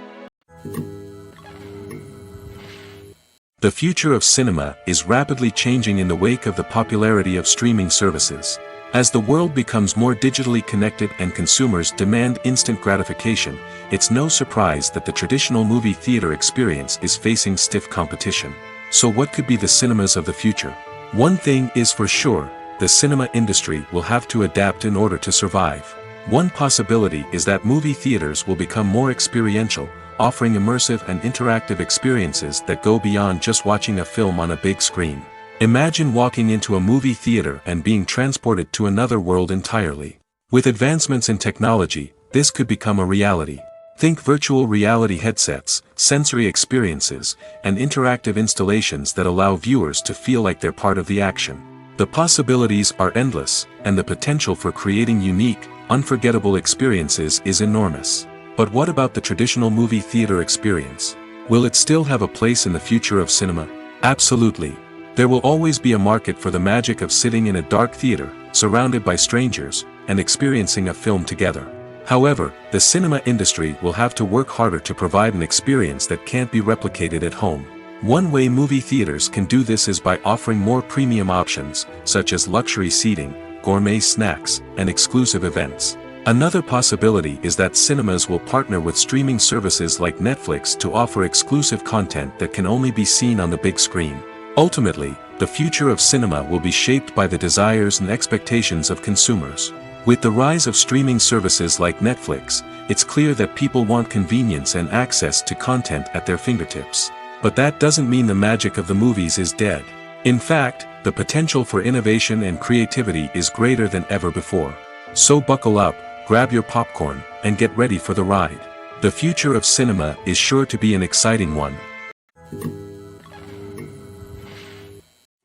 The future of cinema is rapidly changing in the wake of the popularity of streaming services. As the world becomes more digitally connected and consumers demand instant gratification, it's no surprise that the traditional movie theater experience is facing stiff competition. So what could be the cinemas of the future? One thing is for sure, the cinema industry will have to adapt in order to survive. One possibility is that movie theaters will become more experiential, offering immersive and interactive experiences that go beyond just watching a film on a big screen. Imagine walking into a movie theater and being transported to another world entirely. With advancements in technology, this could become a reality. Think virtual reality headsets, sensory experiences, and interactive installations that allow viewers to feel like they're part of the action. The possibilities are endless, and the potential for creating unique, unforgettable experiences is enormous. But what about the traditional movie theater experience? Will it still have a place in the future of cinema? Absolutely. There will always be a market for the magic of sitting in a dark theater, surrounded by strangers, and experiencing a film together. However, the cinema industry will have to work harder to provide an experience that can't be replicated at home. One way movie theaters can do this is by offering more premium options, such as luxury seating, gourmet snacks, and exclusive events. Another possibility is that cinemas will partner with streaming services like Netflix to offer exclusive content that can only be seen on the big screen. Ultimately, the future of cinema will be shaped by the desires and expectations of consumers. With the rise of streaming services like Netflix, it's clear that people want convenience and access to content at their fingertips. But that doesn't mean the magic of the movies is dead. In fact, the potential for innovation and creativity is greater than ever before. So buckle up, grab your popcorn, and get ready for the ride. The future of cinema is sure to be an exciting one.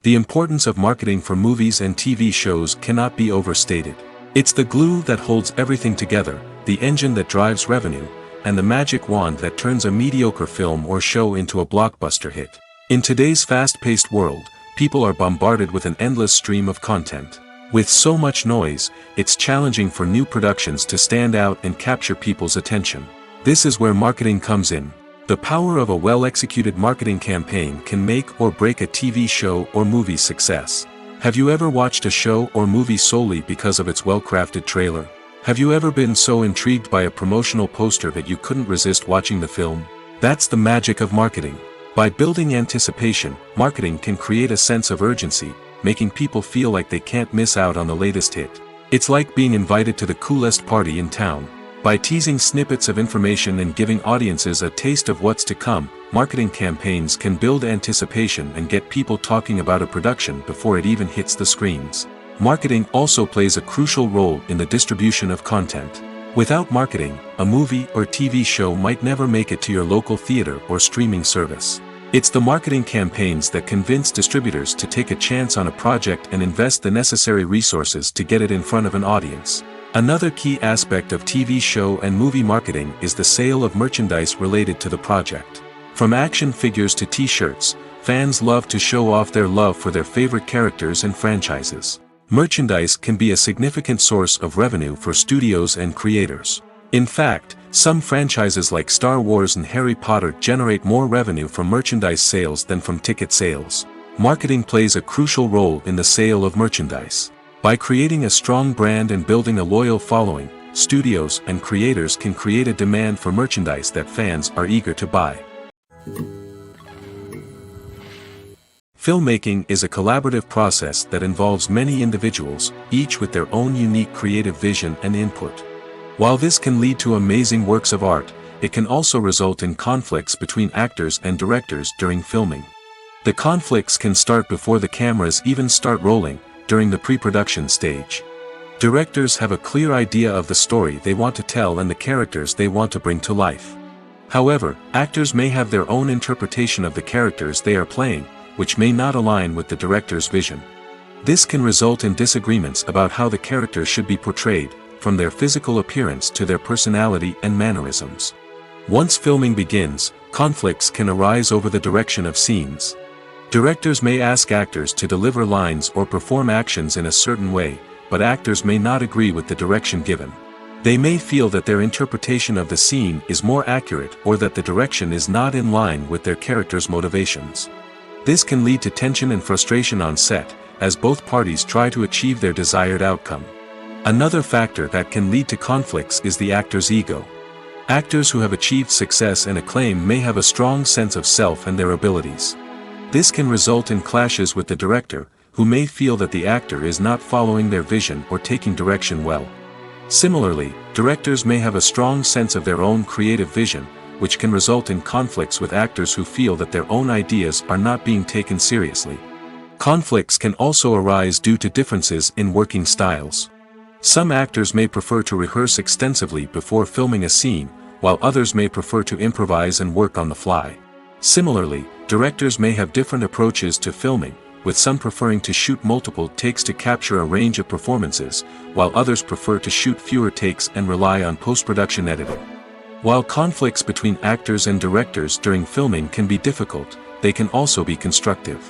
The importance of marketing for movies and TV shows cannot be overstated. It's the glue that holds everything together, the engine that drives revenue, and the magic wand that turns a mediocre film or show into a blockbuster hit. In today's fast-paced world, people are bombarded with an endless stream of content. With so much noise, it's challenging for new productions to stand out and capture people's attention. This is where marketing comes in. The power of a well-executed marketing campaign can make or break a TV show or movie's success. Have you ever watched a show or movie solely because of its well-crafted trailer? Have you ever been so intrigued by a promotional poster that you couldn't resist watching the film? That's the magic of marketing. By building anticipation, marketing can create a sense of urgency, making people feel like they can't miss out on the latest hit. It's like being invited to the coolest party in town. By teasing snippets of information and giving audiences a taste of what's to come, marketing campaigns can build anticipation and get people talking about a production before it even hits the screens. Marketing also plays a crucial role in the distribution of content. Without marketing, a movie or TV show might never make it to your local theater or streaming service. It's the marketing campaigns that convince distributors to take a chance on a project and invest the necessary resources to get it in front of an audience. Another key aspect of TV show and movie marketing is the sale of merchandise related to the project. From action figures to t-shirts, fans love to show off their love for their favorite characters and franchises. Merchandise can be a significant source of revenue for studios and creators. In fact, some franchises like Star Wars and Harry Potter generate more revenue from merchandise sales than from ticket sales. Marketing plays a crucial role in the sale of merchandise. By creating a strong brand and building a loyal following, studios and creators can create a demand for merchandise that fans are eager to buy. Filmmaking is a collaborative process that involves many individuals, each with their own unique creative vision and input. While this can lead to amazing works of art, it can also result in conflicts between actors and directors during filming. The conflicts can start before the cameras even start rolling, during the pre-production stage. Directors have a clear idea of the story they want to tell and the characters they want to bring to life. However, actors may have their own interpretation of the characters they are playing, which may not align with the director's vision. This can result in disagreements about how the characters should be portrayed, from their physical appearance to their personality and mannerisms. Once filming begins, conflicts can arise over the direction of scenes. Directors may ask actors to deliver lines or perform actions in a certain way, but actors may not agree with the direction given. They may feel that their interpretation of the scene is more accurate or that the direction is not in line with their character's motivations. This can lead to tension and frustration on set, as both parties try to achieve their desired outcome. Another factor that can lead to conflicts is the actor's ego. Actors who have achieved success and acclaim may have a strong sense of self and their abilities. This can result in clashes with the director, who may feel that the actor is not following their vision or taking direction well. Similarly, directors may have a strong sense of their own creative vision, which can result in conflicts with actors who feel that their own ideas are not being taken seriously. Conflicts can also arise due to differences in working styles. Some actors may prefer to rehearse extensively before filming a scene, while others may prefer to improvise and work on the fly. Similarly, directors may have different approaches to filming, with some preferring to shoot multiple takes to capture a range of performances, while others prefer to shoot fewer takes and rely on post-production editing. While conflicts between actors and directors during filming can be difficult, they can also be constructive.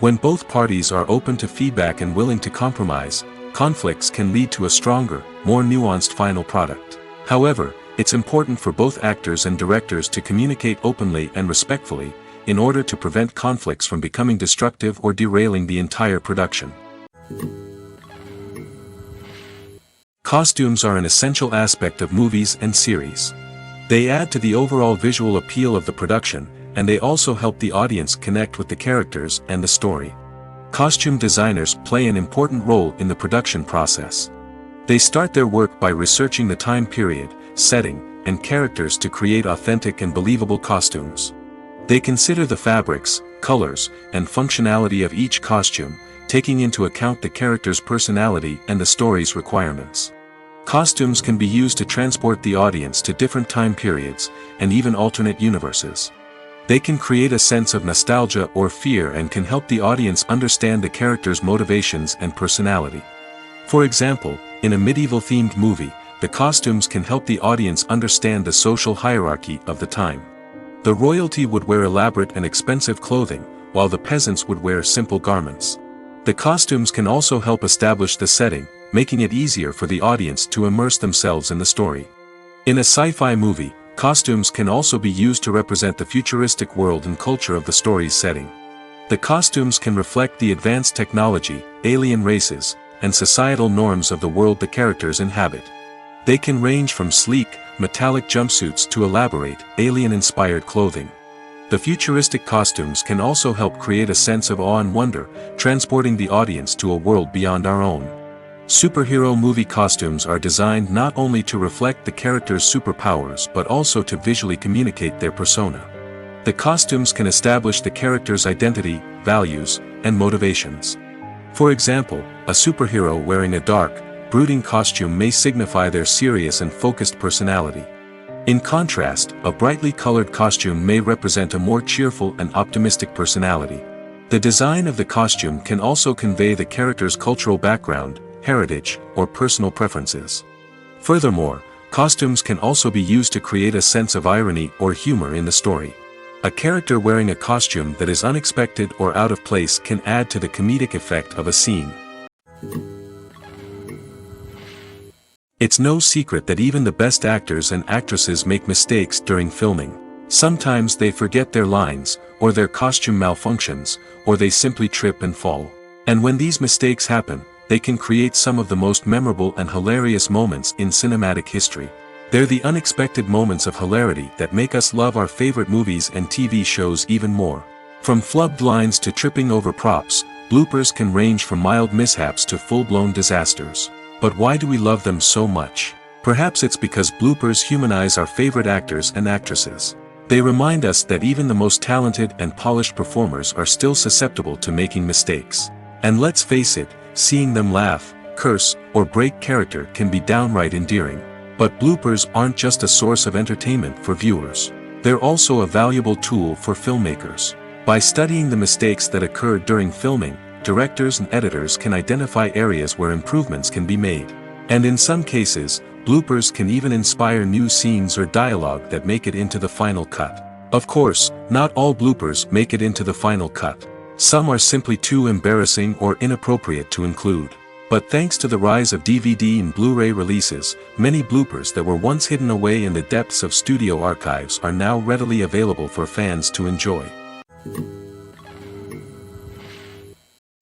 When both parties are open to feedback and willing to compromise, conflicts can lead to a stronger, more nuanced final product. However, it's important for both actors and directors to communicate openly and respectfully, in order to prevent conflicts from becoming destructive or derailing the entire production. Costumes are an essential aspect of movies and series. They add to the overall visual appeal of the production, and they also help the audience connect with the characters and the story. Costume designers play an important role in the production process. They start their work by researching the time period, setting, and characters to create authentic and believable costumes. They consider the fabrics, colors, and functionality of each costume, taking into account the character's personality and the story's requirements. Costumes can be used to transport the audience to different time periods, and even alternate universes. They can create a sense of nostalgia or fear and can help the audience understand the character's motivations and personality. For example, in a medieval-themed movie, the costumes can help the audience understand the social hierarchy of the time. The royalty would wear elaborate and expensive clothing, while the peasants would wear simple garments. The costumes can also help establish the setting, making it easier for the audience to immerse themselves in the story. In a sci-fi movie, costumes can also be used to represent the futuristic world and culture of the story's setting. The costumes can reflect the advanced technology, alien races, and societal norms of the world the characters inhabit. They can range from sleek, metallic jumpsuits to elaborate, alien-inspired clothing. The futuristic costumes can also help create a sense of awe and wonder, transporting the audience to a world beyond our own. Superhero movie costumes are designed not only to reflect the character's superpowers but also to visually communicate their persona. The costumes can establish the character's identity, values, and motivations. For example, a superhero wearing a dark, brooding costume may signify their serious and focused personality. In contrast, a brightly colored costume may represent a more cheerful and optimistic personality. The design of the costume can also convey the character's cultural background, heritage, or personal preferences. Furthermore, costumes can also be used to create a sense of irony or humor in the story. A character wearing a costume that is unexpected or out of place can add to the comedic effect of a scene. It's no secret that even the best actors and actresses make mistakes during filming. Sometimes they forget their lines, or their costume malfunctions, or they simply trip and fall. And when these mistakes happen, they can create some of the most memorable and hilarious moments in cinematic history. They're the unexpected moments of hilarity that make us love our favorite movies and TV shows even more. From flubbed lines to tripping over props, bloopers can range from mild mishaps to full-blown disasters. But why do we love them so much? Perhaps it's because bloopers humanize our favorite actors and actresses. They remind us that even the most talented and polished performers are still susceptible to making mistakes. And let's face it, seeing them laugh, curse, or break character can be downright endearing. But bloopers aren't just a source of entertainment for viewers. They're also a valuable tool for filmmakers. By studying the mistakes that occurred during filming, directors and editors can identify areas where improvements can be made. And in some cases, bloopers can even inspire new scenes or dialogue that make it into the final cut. Of course, not all bloopers make it into the final cut. Some are simply too embarrassing or inappropriate to include. But thanks to the rise of DVD and Blu-ray releases, many bloopers that were once hidden away in the depths of studio archives are now readily available for fans to enjoy.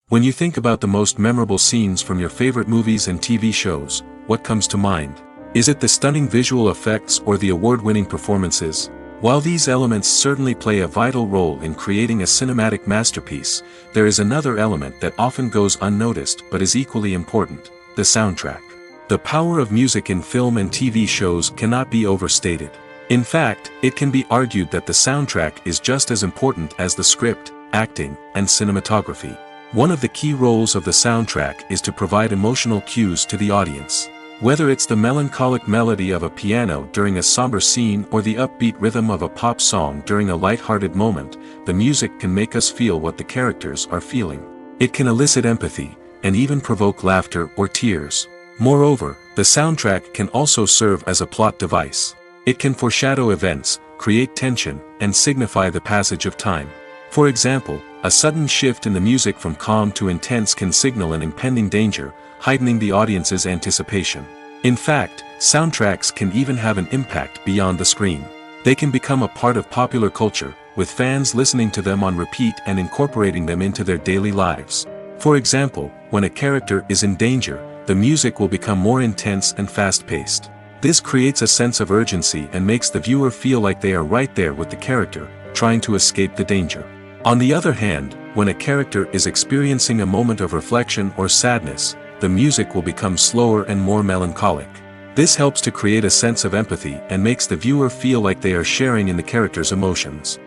When you think about the most memorable scenes from your favorite movies and TV shows, what comes to mind? Is it the stunning visual effects or the award-winning performances? While these elements certainly play a vital role in creating a cinematic masterpiece, there is another element that often goes unnoticed but is equally important: the soundtrack. The power of music in film and TV shows cannot be overstated. In fact, it can be argued that the soundtrack is just as important as the script, acting, and cinematography. One of the key roles of the soundtrack is to provide emotional cues to the audience. Whether it's the melancholic melody of a piano during a somber scene or the upbeat rhythm of a pop song during a light-hearted moment, the music can make us feel what the characters are feeling. It can elicit empathy, and even provoke laughter or tears. Moreover, the soundtrack can also serve as a plot device. It can foreshadow events, create tension, and signify the passage of time. For example, a sudden shift in the music from calm to intense can signal an impending danger, heightening the audience's anticipation. In fact, soundtracks can even have an impact beyond the screen. They can become a part of popular culture, with fans listening to them on repeat and incorporating them into their daily lives. For example, when a character is in danger, the music will become more intense and fast-paced. This creates a sense of urgency and makes the viewer feel like they are right there with the character, trying to escape the danger. On the other hand, when a character is experiencing a moment of reflection or sadness, the music will become slower and more melancholic. This helps to create a sense of empathy and makes the viewer feel like they are sharing in the character's emotions.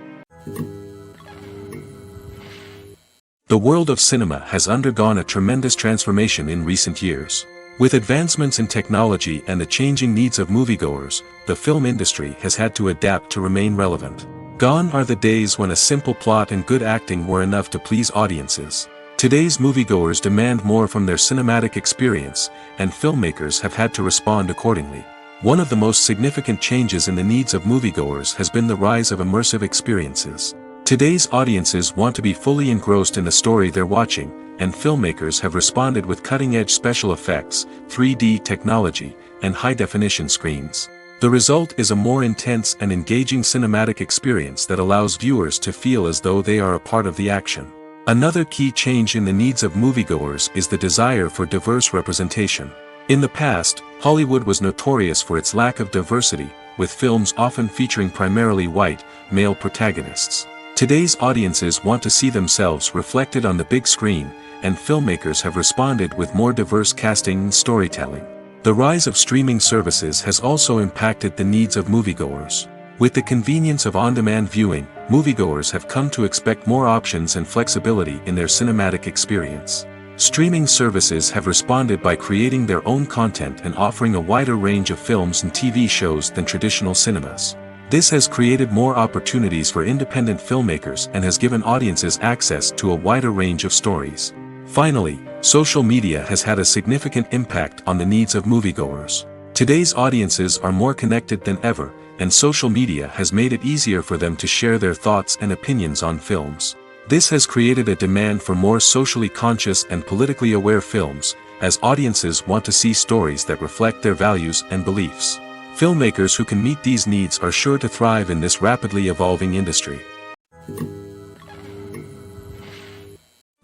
The world of cinema has undergone a tremendous transformation in recent years. With advancements in technology and the changing needs of moviegoers, the film industry has had to adapt to remain relevant. Gone are the days when a simple plot and good acting were enough to please audiences. Today's moviegoers demand more from their cinematic experience, and filmmakers have had to respond accordingly. One of the most significant changes in the needs of moviegoers has been the rise of immersive experiences. Today's audiences want to be fully engrossed in the story they're watching, and filmmakers have responded with cutting-edge special effects, 3D technology, and high-definition screens. The result is a more intense and engaging cinematic experience that allows viewers to feel as though they are a part of the action. Another key change in the needs of moviegoers is the desire for diverse representation. In the past, Hollywood was notorious for its lack of diversity, with films often featuring primarily white, male protagonists. Today's audiences want to see themselves reflected on the big screen, and filmmakers have responded with more diverse casting and storytelling. The rise of streaming services has also impacted the needs of moviegoers. With the convenience of on-demand viewing, moviegoers have come to expect more options and flexibility in their cinematic experience. Streaming services have responded by creating their own content and offering a wider range of films and TV shows than traditional cinemas. This has created more opportunities for independent filmmakers and has given audiences access to a wider range of stories. Finally, social media has had a significant impact on the needs of moviegoers. Today's audiences are more connected than ever, and social media has made it easier for them to share their thoughts and opinions on films. This has created a demand for more socially conscious and politically aware films, as audiences want to see stories that reflect their values and beliefs. Filmmakers who can meet these needs are sure to thrive in this rapidly evolving industry.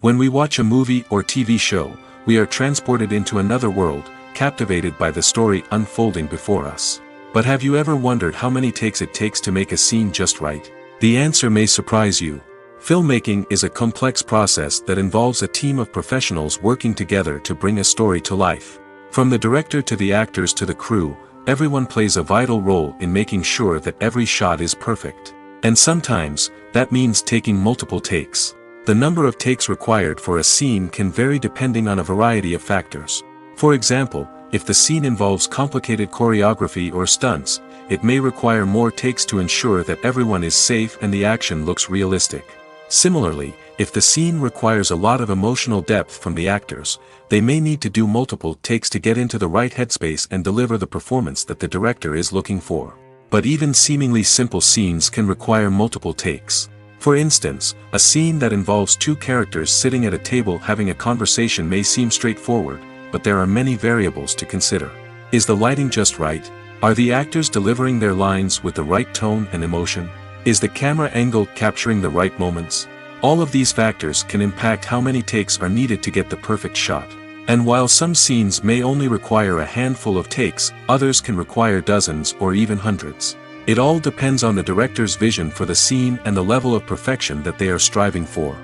When we watch a movie or TV show, we are transported into another world, captivated by the story unfolding before us. But have you ever wondered how many takes it takes to make a scene just right? The answer may surprise you. Filmmaking is a complex process that involves a team of professionals working together to bring a story to life. From the director to the actors to the crew, everyone plays a vital role in making sure that every shot is perfect. And sometimes, that means taking multiple takes. The number of takes required for a scene can vary depending on a variety of factors. For example, if the scene involves complicated choreography or stunts, it may require more takes to ensure that everyone is safe and the action looks realistic. Similarly, if the scene requires a lot of emotional depth from the actors, they may need to do multiple takes to get into the right headspace and deliver the performance that the director is looking for. But even seemingly simple scenes can require multiple takes. For instance, a scene that involves two characters sitting at a table having a conversation may seem straightforward, but there are many variables to consider. Is the lighting just right? Are the actors delivering their lines with the right tone and emotion? Is the camera angle capturing the right moments? All of these factors can impact how many takes are needed to get the perfect shot. And while some scenes may only require a handful of takes, others can require dozens or even hundreds. It all depends on the director's vision for the scene and the level of perfection that they are striving for.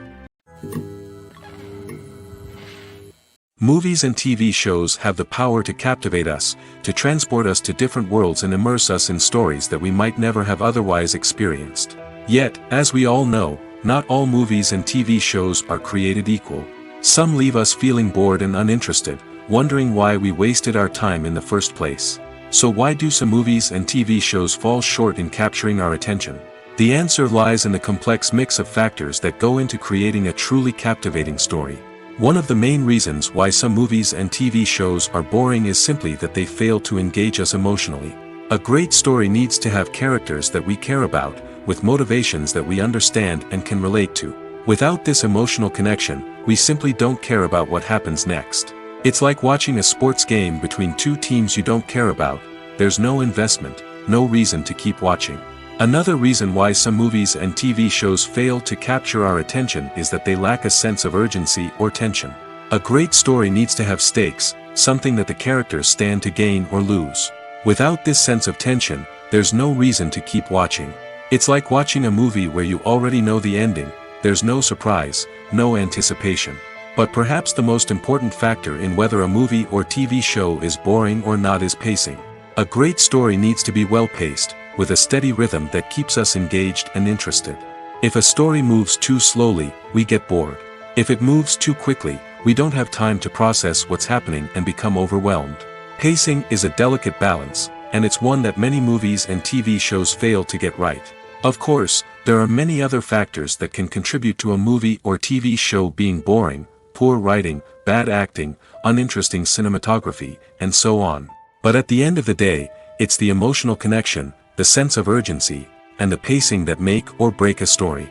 Movies and TV shows have the power to captivate us, to transport us to different worlds and immerse us in stories that we might never have otherwise experienced. Yet, as we all know, not all movies and TV shows are created equal. Some leave us feeling bored and uninterested, wondering why we wasted our time in the first place. So why do some movies and TV shows fall short in capturing our attention? The answer lies in the complex mix of factors that go into creating a truly captivating story. One of the main reasons why some movies and TV shows are boring is simply that they fail to engage us emotionally. A great story needs to have characters that we care about, with motivations that we understand and can relate to. Without this emotional connection, we simply don't care about what happens next. It's like watching a sports game between two teams you don't care about. There's no investment, no reason to keep watching. Another reason why some movies and TV shows fail to capture our attention is that they lack a sense of urgency or tension. A great story needs to have stakes, something that the characters stand to gain or lose. Without this sense of tension, there's no reason to keep watching. It's like watching a movie where you already know the ending. There's no surprise, no anticipation. But perhaps the most important factor in whether a movie or TV show is boring or not is pacing. A great story needs to be well-paced, with a steady rhythm that keeps us engaged and interested. If a story moves too slowly, we get bored. If it moves too quickly, we don't have time to process what's happening and become overwhelmed. Pacing is a delicate balance, and it's one that many movies and TV shows fail to get right. Of course, There are many other factors that can contribute to a movie or TV show being boring: poor writing, bad acting, uninteresting cinematography, and so on. But at the end of the day, it's the emotional connection, the sense of urgency, and the pacing that make or break a story.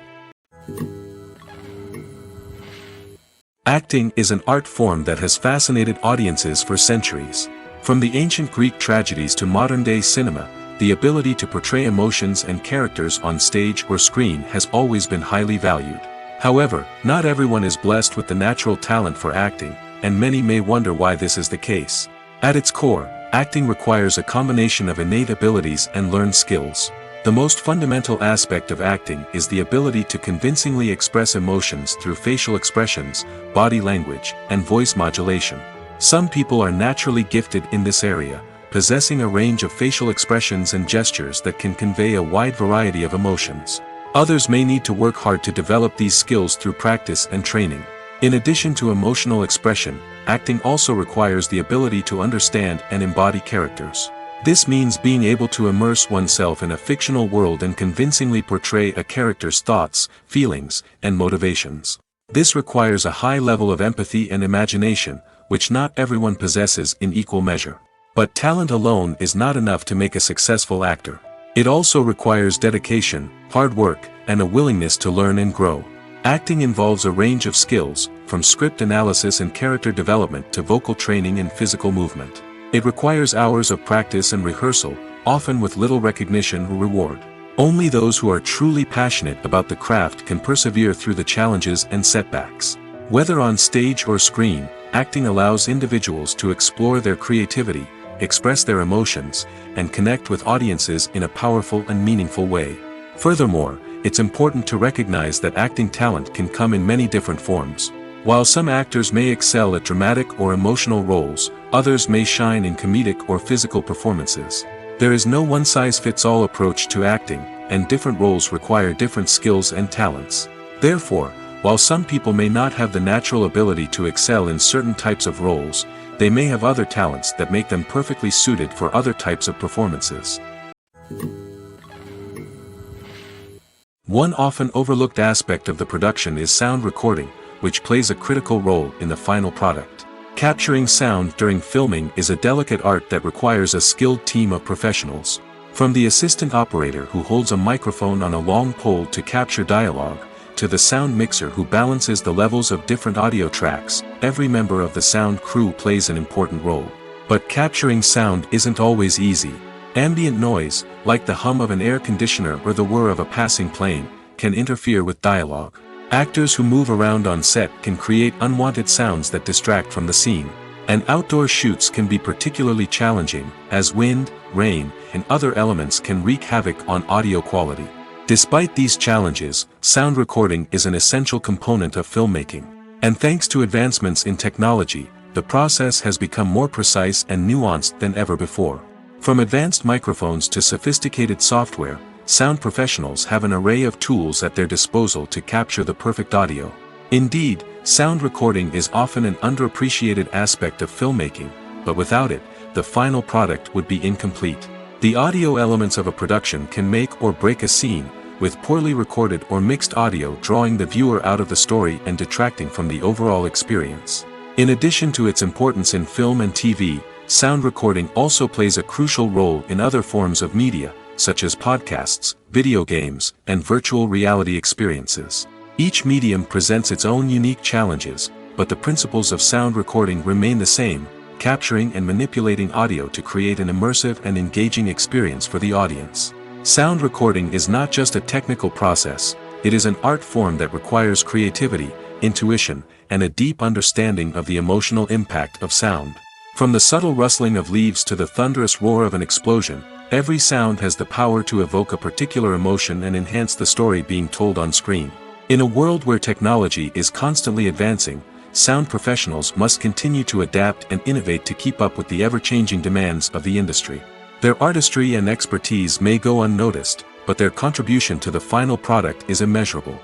Acting is an art form that has fascinated audiences for centuries. From the ancient Greek tragedies to modern-day cinema, the ability to portray emotions and characters on stage or screen has always been highly valued. However, not everyone is blessed with the natural talent for acting, and many may wonder why this is the case. At its core, acting requires a combination of innate abilities and learned skills. The most fundamental aspect of acting is the ability to convincingly express emotions through facial expressions, body language, and voice modulation. Some people are naturally gifted in this area, possessing a range of facial expressions and gestures that can convey a wide variety of emotions. Others may need to work hard to develop these skills through practice and training. In addition to emotional expression, acting also requires the ability to understand and embody characters. This means being able to immerse oneself in a fictional world and convincingly portray a character's thoughts, feelings, and motivations. This requires a high level of empathy and imagination, which not everyone possesses in equal measure. But talent alone is not enough to make a successful actor. It also requires dedication, hard work, and a willingness to learn and grow. Acting involves a range of skills, from script analysis and character development to vocal training and physical movement. It requires hours of practice and rehearsal, often with little recognition or reward. Only those who are truly passionate about the craft can persevere through the challenges and setbacks. Whether on stage or screen, acting allows individuals to explore their creativity, express their emotions, and connect with audiences in a powerful and meaningful way. Furthermore, it's important to recognize that acting talent can come in many different forms. While some actors may excel at dramatic or emotional roles, others may shine in comedic or physical performances. There is no one-size-fits-all approach to acting, and different roles require different skills and talents. Therefore, while some people may not have the natural ability to excel in certain types of roles, they may have other talents that make them perfectly suited for other types of performances. One often overlooked aspect of the production is sound recording, which plays a critical role in the final product. Capturing sound during filming is a delicate art that requires a skilled team of professionals. From the assistant operator who holds a microphone on a long pole to capture dialogue, to the sound mixer who balances the levels of different audio tracks, every member of the sound crew plays an important role. But capturing sound isn't always easy. Ambient noise, like the hum of an air conditioner or the whir of a passing plane, can interfere with dialogue. Actors who move around on set can create unwanted sounds that distract from the scene. And outdoor shoots can be particularly challenging, as wind, rain, and other elements can wreak havoc on audio quality. Despite these challenges, sound recording is an essential component of filmmaking. And thanks to advancements in technology, the process has become more precise and nuanced than ever before. From advanced microphones to sophisticated software, sound professionals have an array of tools at their disposal to capture the perfect audio. Indeed, sound recording is often an underappreciated aspect of filmmaking, but without it, the final product would be incomplete. The audio elements of a production can make or break a scene, with poorly recorded or mixed audio drawing the viewer out of the story and detracting from the overall experience. In addition to its importance in film and TV, sound recording also plays a crucial role in other forms of media, such as podcasts, video games, and virtual reality experiences. Each medium presents its own unique challenges, but the principles of sound recording remain the same: capturing and manipulating audio to create an immersive and engaging experience for the audience. Sound recording is not just a technical process, it is an art form that requires creativity, intuition, and a deep understanding of the emotional impact of sound. From the subtle rustling of leaves to the thunderous roar of an explosion, every sound has the power to evoke a particular emotion and enhance the story being told on screen. In a world where technology is constantly advancing, sound professionals must continue to adapt and innovate to keep up with the ever-changing demands of the industry. Their artistry and expertise may go unnoticed, but their contribution to the final product is immeasurable.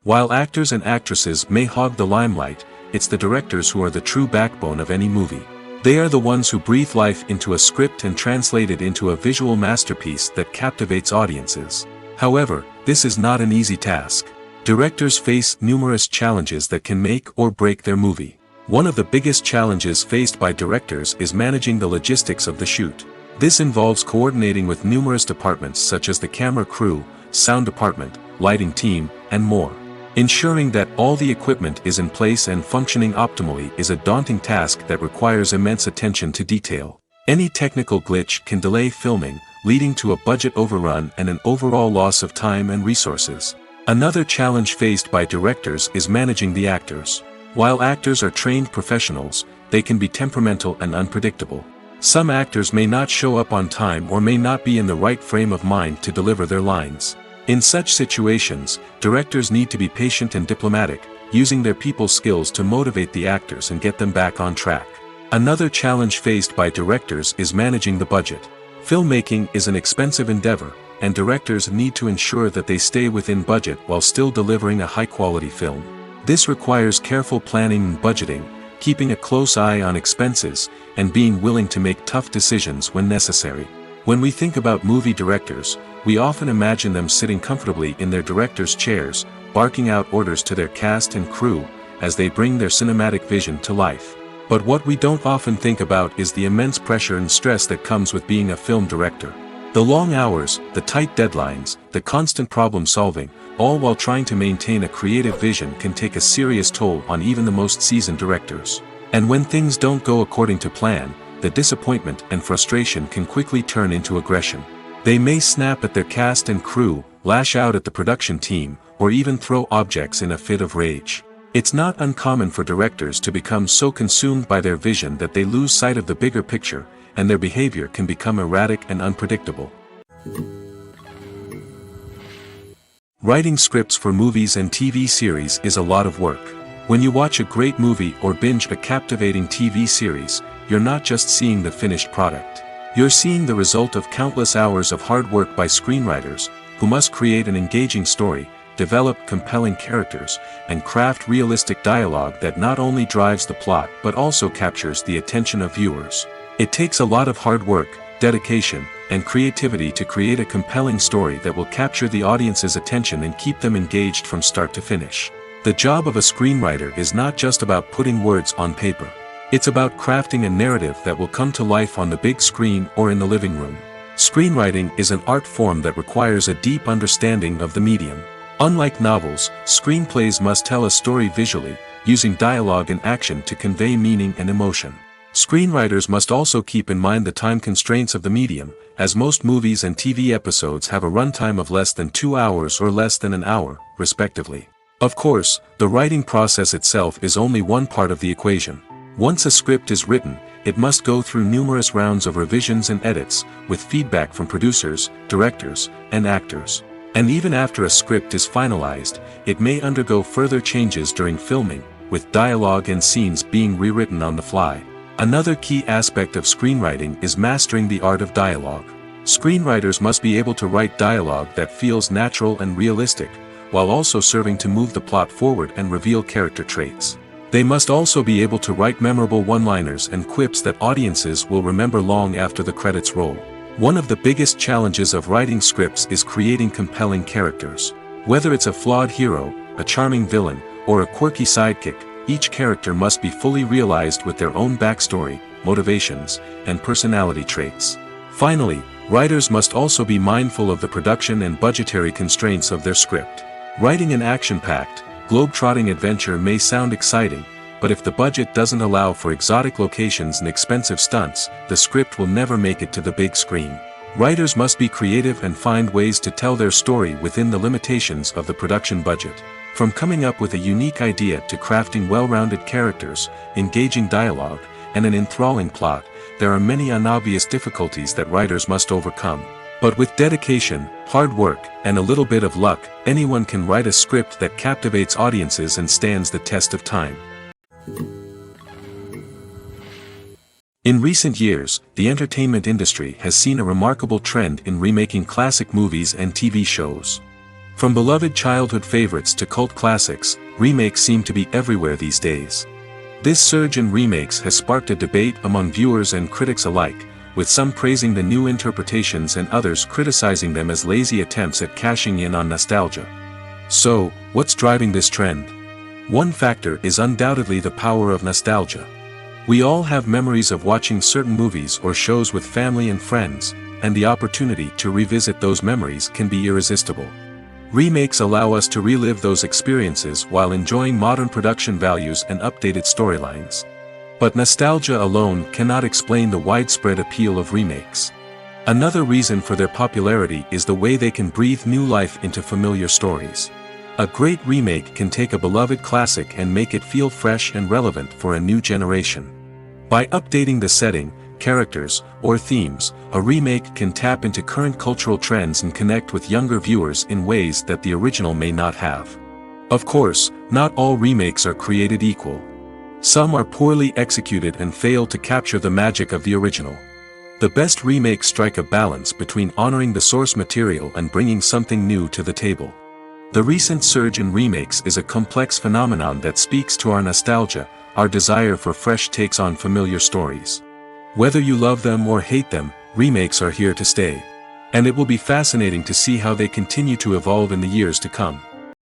While actors and actresses may hog the limelight, it's the directors who are the true backbone of any movie. They are the ones who breathe life into a script and translate it into a visual masterpiece that captivates audiences. However, this is not an easy task. Directors face numerous challenges that can make or break their movie. One of the biggest challenges faced by directors is managing the logistics of the shoot. This involves coordinating with numerous departments such as the camera crew, sound department, lighting team, and more. Ensuring that all the equipment is in place and functioning optimally is a daunting task that requires immense attention to detail. Any technical glitch can delay filming, leading to a budget overrun and an overall loss of time and resources. Another challenge faced by directors is managing the actors. While actors are trained professionals, they can be temperamental and unpredictable. Some actors may not show up on time or may not be in the right frame of mind to deliver their lines. In such situations, directors need to be patient and diplomatic, using their people skills to motivate the actors and get them back on track. Another challenge faced by directors is managing the budget. Filmmaking is an expensive endeavor, and directors need to ensure that they stay within budget while still delivering a high-quality film. This requires careful planning and budgeting, keeping a close eye on expenses, and being willing to make tough decisions when necessary. When we think about movie directors, we often imagine them sitting comfortably in their director's chairs, barking out orders to their cast and crew, as they bring their cinematic vision to life. But what we don't often think about is the immense pressure and stress that comes with being a film director. The long hours, the tight deadlines, the constant problem solving, all while trying to maintain a creative vision can take a serious toll on even the most seasoned directors. And when things don't go according to plan, the disappointment and frustration can quickly turn into aggression. They may snap at their cast and crew, lash out at the production team, or even throw objects in a fit of rage. It's not uncommon for directors to become so consumed by their vision that they lose sight of the bigger picture, and their behavior can become erratic and unpredictable. Writing scripts for movies and TV series is a lot of work. When you watch a great movie or binge a captivating TV series, you're not just seeing the finished product. You're seeing the result of countless hours of hard work by screenwriters, who must create an engaging story, develop compelling characters, and craft realistic dialogue that not only drives the plot but also captures the attention of viewers. It takes a lot of hard work, dedication, and creativity to create a compelling story that will capture the audience's attention and keep them engaged from start to finish. The job of a screenwriter is not just about putting words on paper. It's about crafting a narrative that will come to life on the big screen or in the living room. Screenwriting is an art form that requires a deep understanding of the medium. Unlike novels, screenplays must tell a story visually, using dialogue and action to convey meaning and emotion. Screenwriters must also keep in mind the time constraints of the medium, as most movies and TV episodes have a runtime of less than 2 hours or less than an hour, respectively. Of course, the writing process itself is only one part of the equation. Once a script is written, it must go through numerous rounds of revisions and edits, with feedback from producers, directors, and actors. And even after a script is finalized, it may undergo further changes during filming, with dialogue and scenes being rewritten on the fly. Another key aspect of screenwriting is mastering the art of dialogue. Screenwriters must be able to write dialogue that feels natural and realistic, while also serving to move the plot forward and reveal character traits. They must also be able to write memorable one-liners and quips that audiences will remember long after the credits roll. One of the biggest challenges of writing scripts is creating compelling characters. Whether it's a flawed hero, a charming villain, or a quirky sidekick, each character must be fully realized with their own backstory, motivations, and personality traits. Finally, writers must also be mindful of the production and budgetary constraints of their script. Writing an action-packed, globe-trotting adventure may sound exciting, but if the budget doesn't allow for exotic locations and expensive stunts, the script will never make it to the big screen. Writers must be creative and find ways to tell their story within the limitations of the production budget. From coming up with a unique idea to crafting well-rounded characters, engaging dialogue, and an enthralling plot, there are many unobvious difficulties that writers must overcome. But with dedication, hard work, and a little bit of luck, anyone can write a script that captivates audiences and stands the test of time. In recent years, the entertainment industry has seen a remarkable trend in remaking classic movies and TV shows. From beloved childhood favorites to cult classics, remakes seem to be everywhere these days. This surge in remakes has sparked a debate among viewers and critics alike, with some praising the new interpretations and others criticizing them as lazy attempts at cashing in on nostalgia. So, what's driving this trend? One factor is undoubtedly the power of nostalgia. We all have memories of watching certain movies or shows with family and friends, and the opportunity to revisit those memories can be irresistible. Remakes allow us to relive those experiences while enjoying modern production values and updated storylines. But nostalgia alone cannot explain the widespread appeal of remakes. Another reason for their popularity is the way they can breathe new life into familiar stories. A great remake can take a beloved classic and make it feel fresh and relevant for a new generation. By updating the setting, characters, or themes, a remake can tap into current cultural trends and connect with younger viewers in ways that the original may not have. Of course, not all remakes are created equal. Some are poorly executed and fail to capture the magic of the original. The best remakes strike a balance between honoring the source material and bringing something new to the table. The recent surge in remakes is a complex phenomenon that speaks to our nostalgia, our desire for fresh takes on familiar stories. Whether you love them or hate them, remakes are here to stay. And it will be fascinating to see how they continue to evolve in the years to come.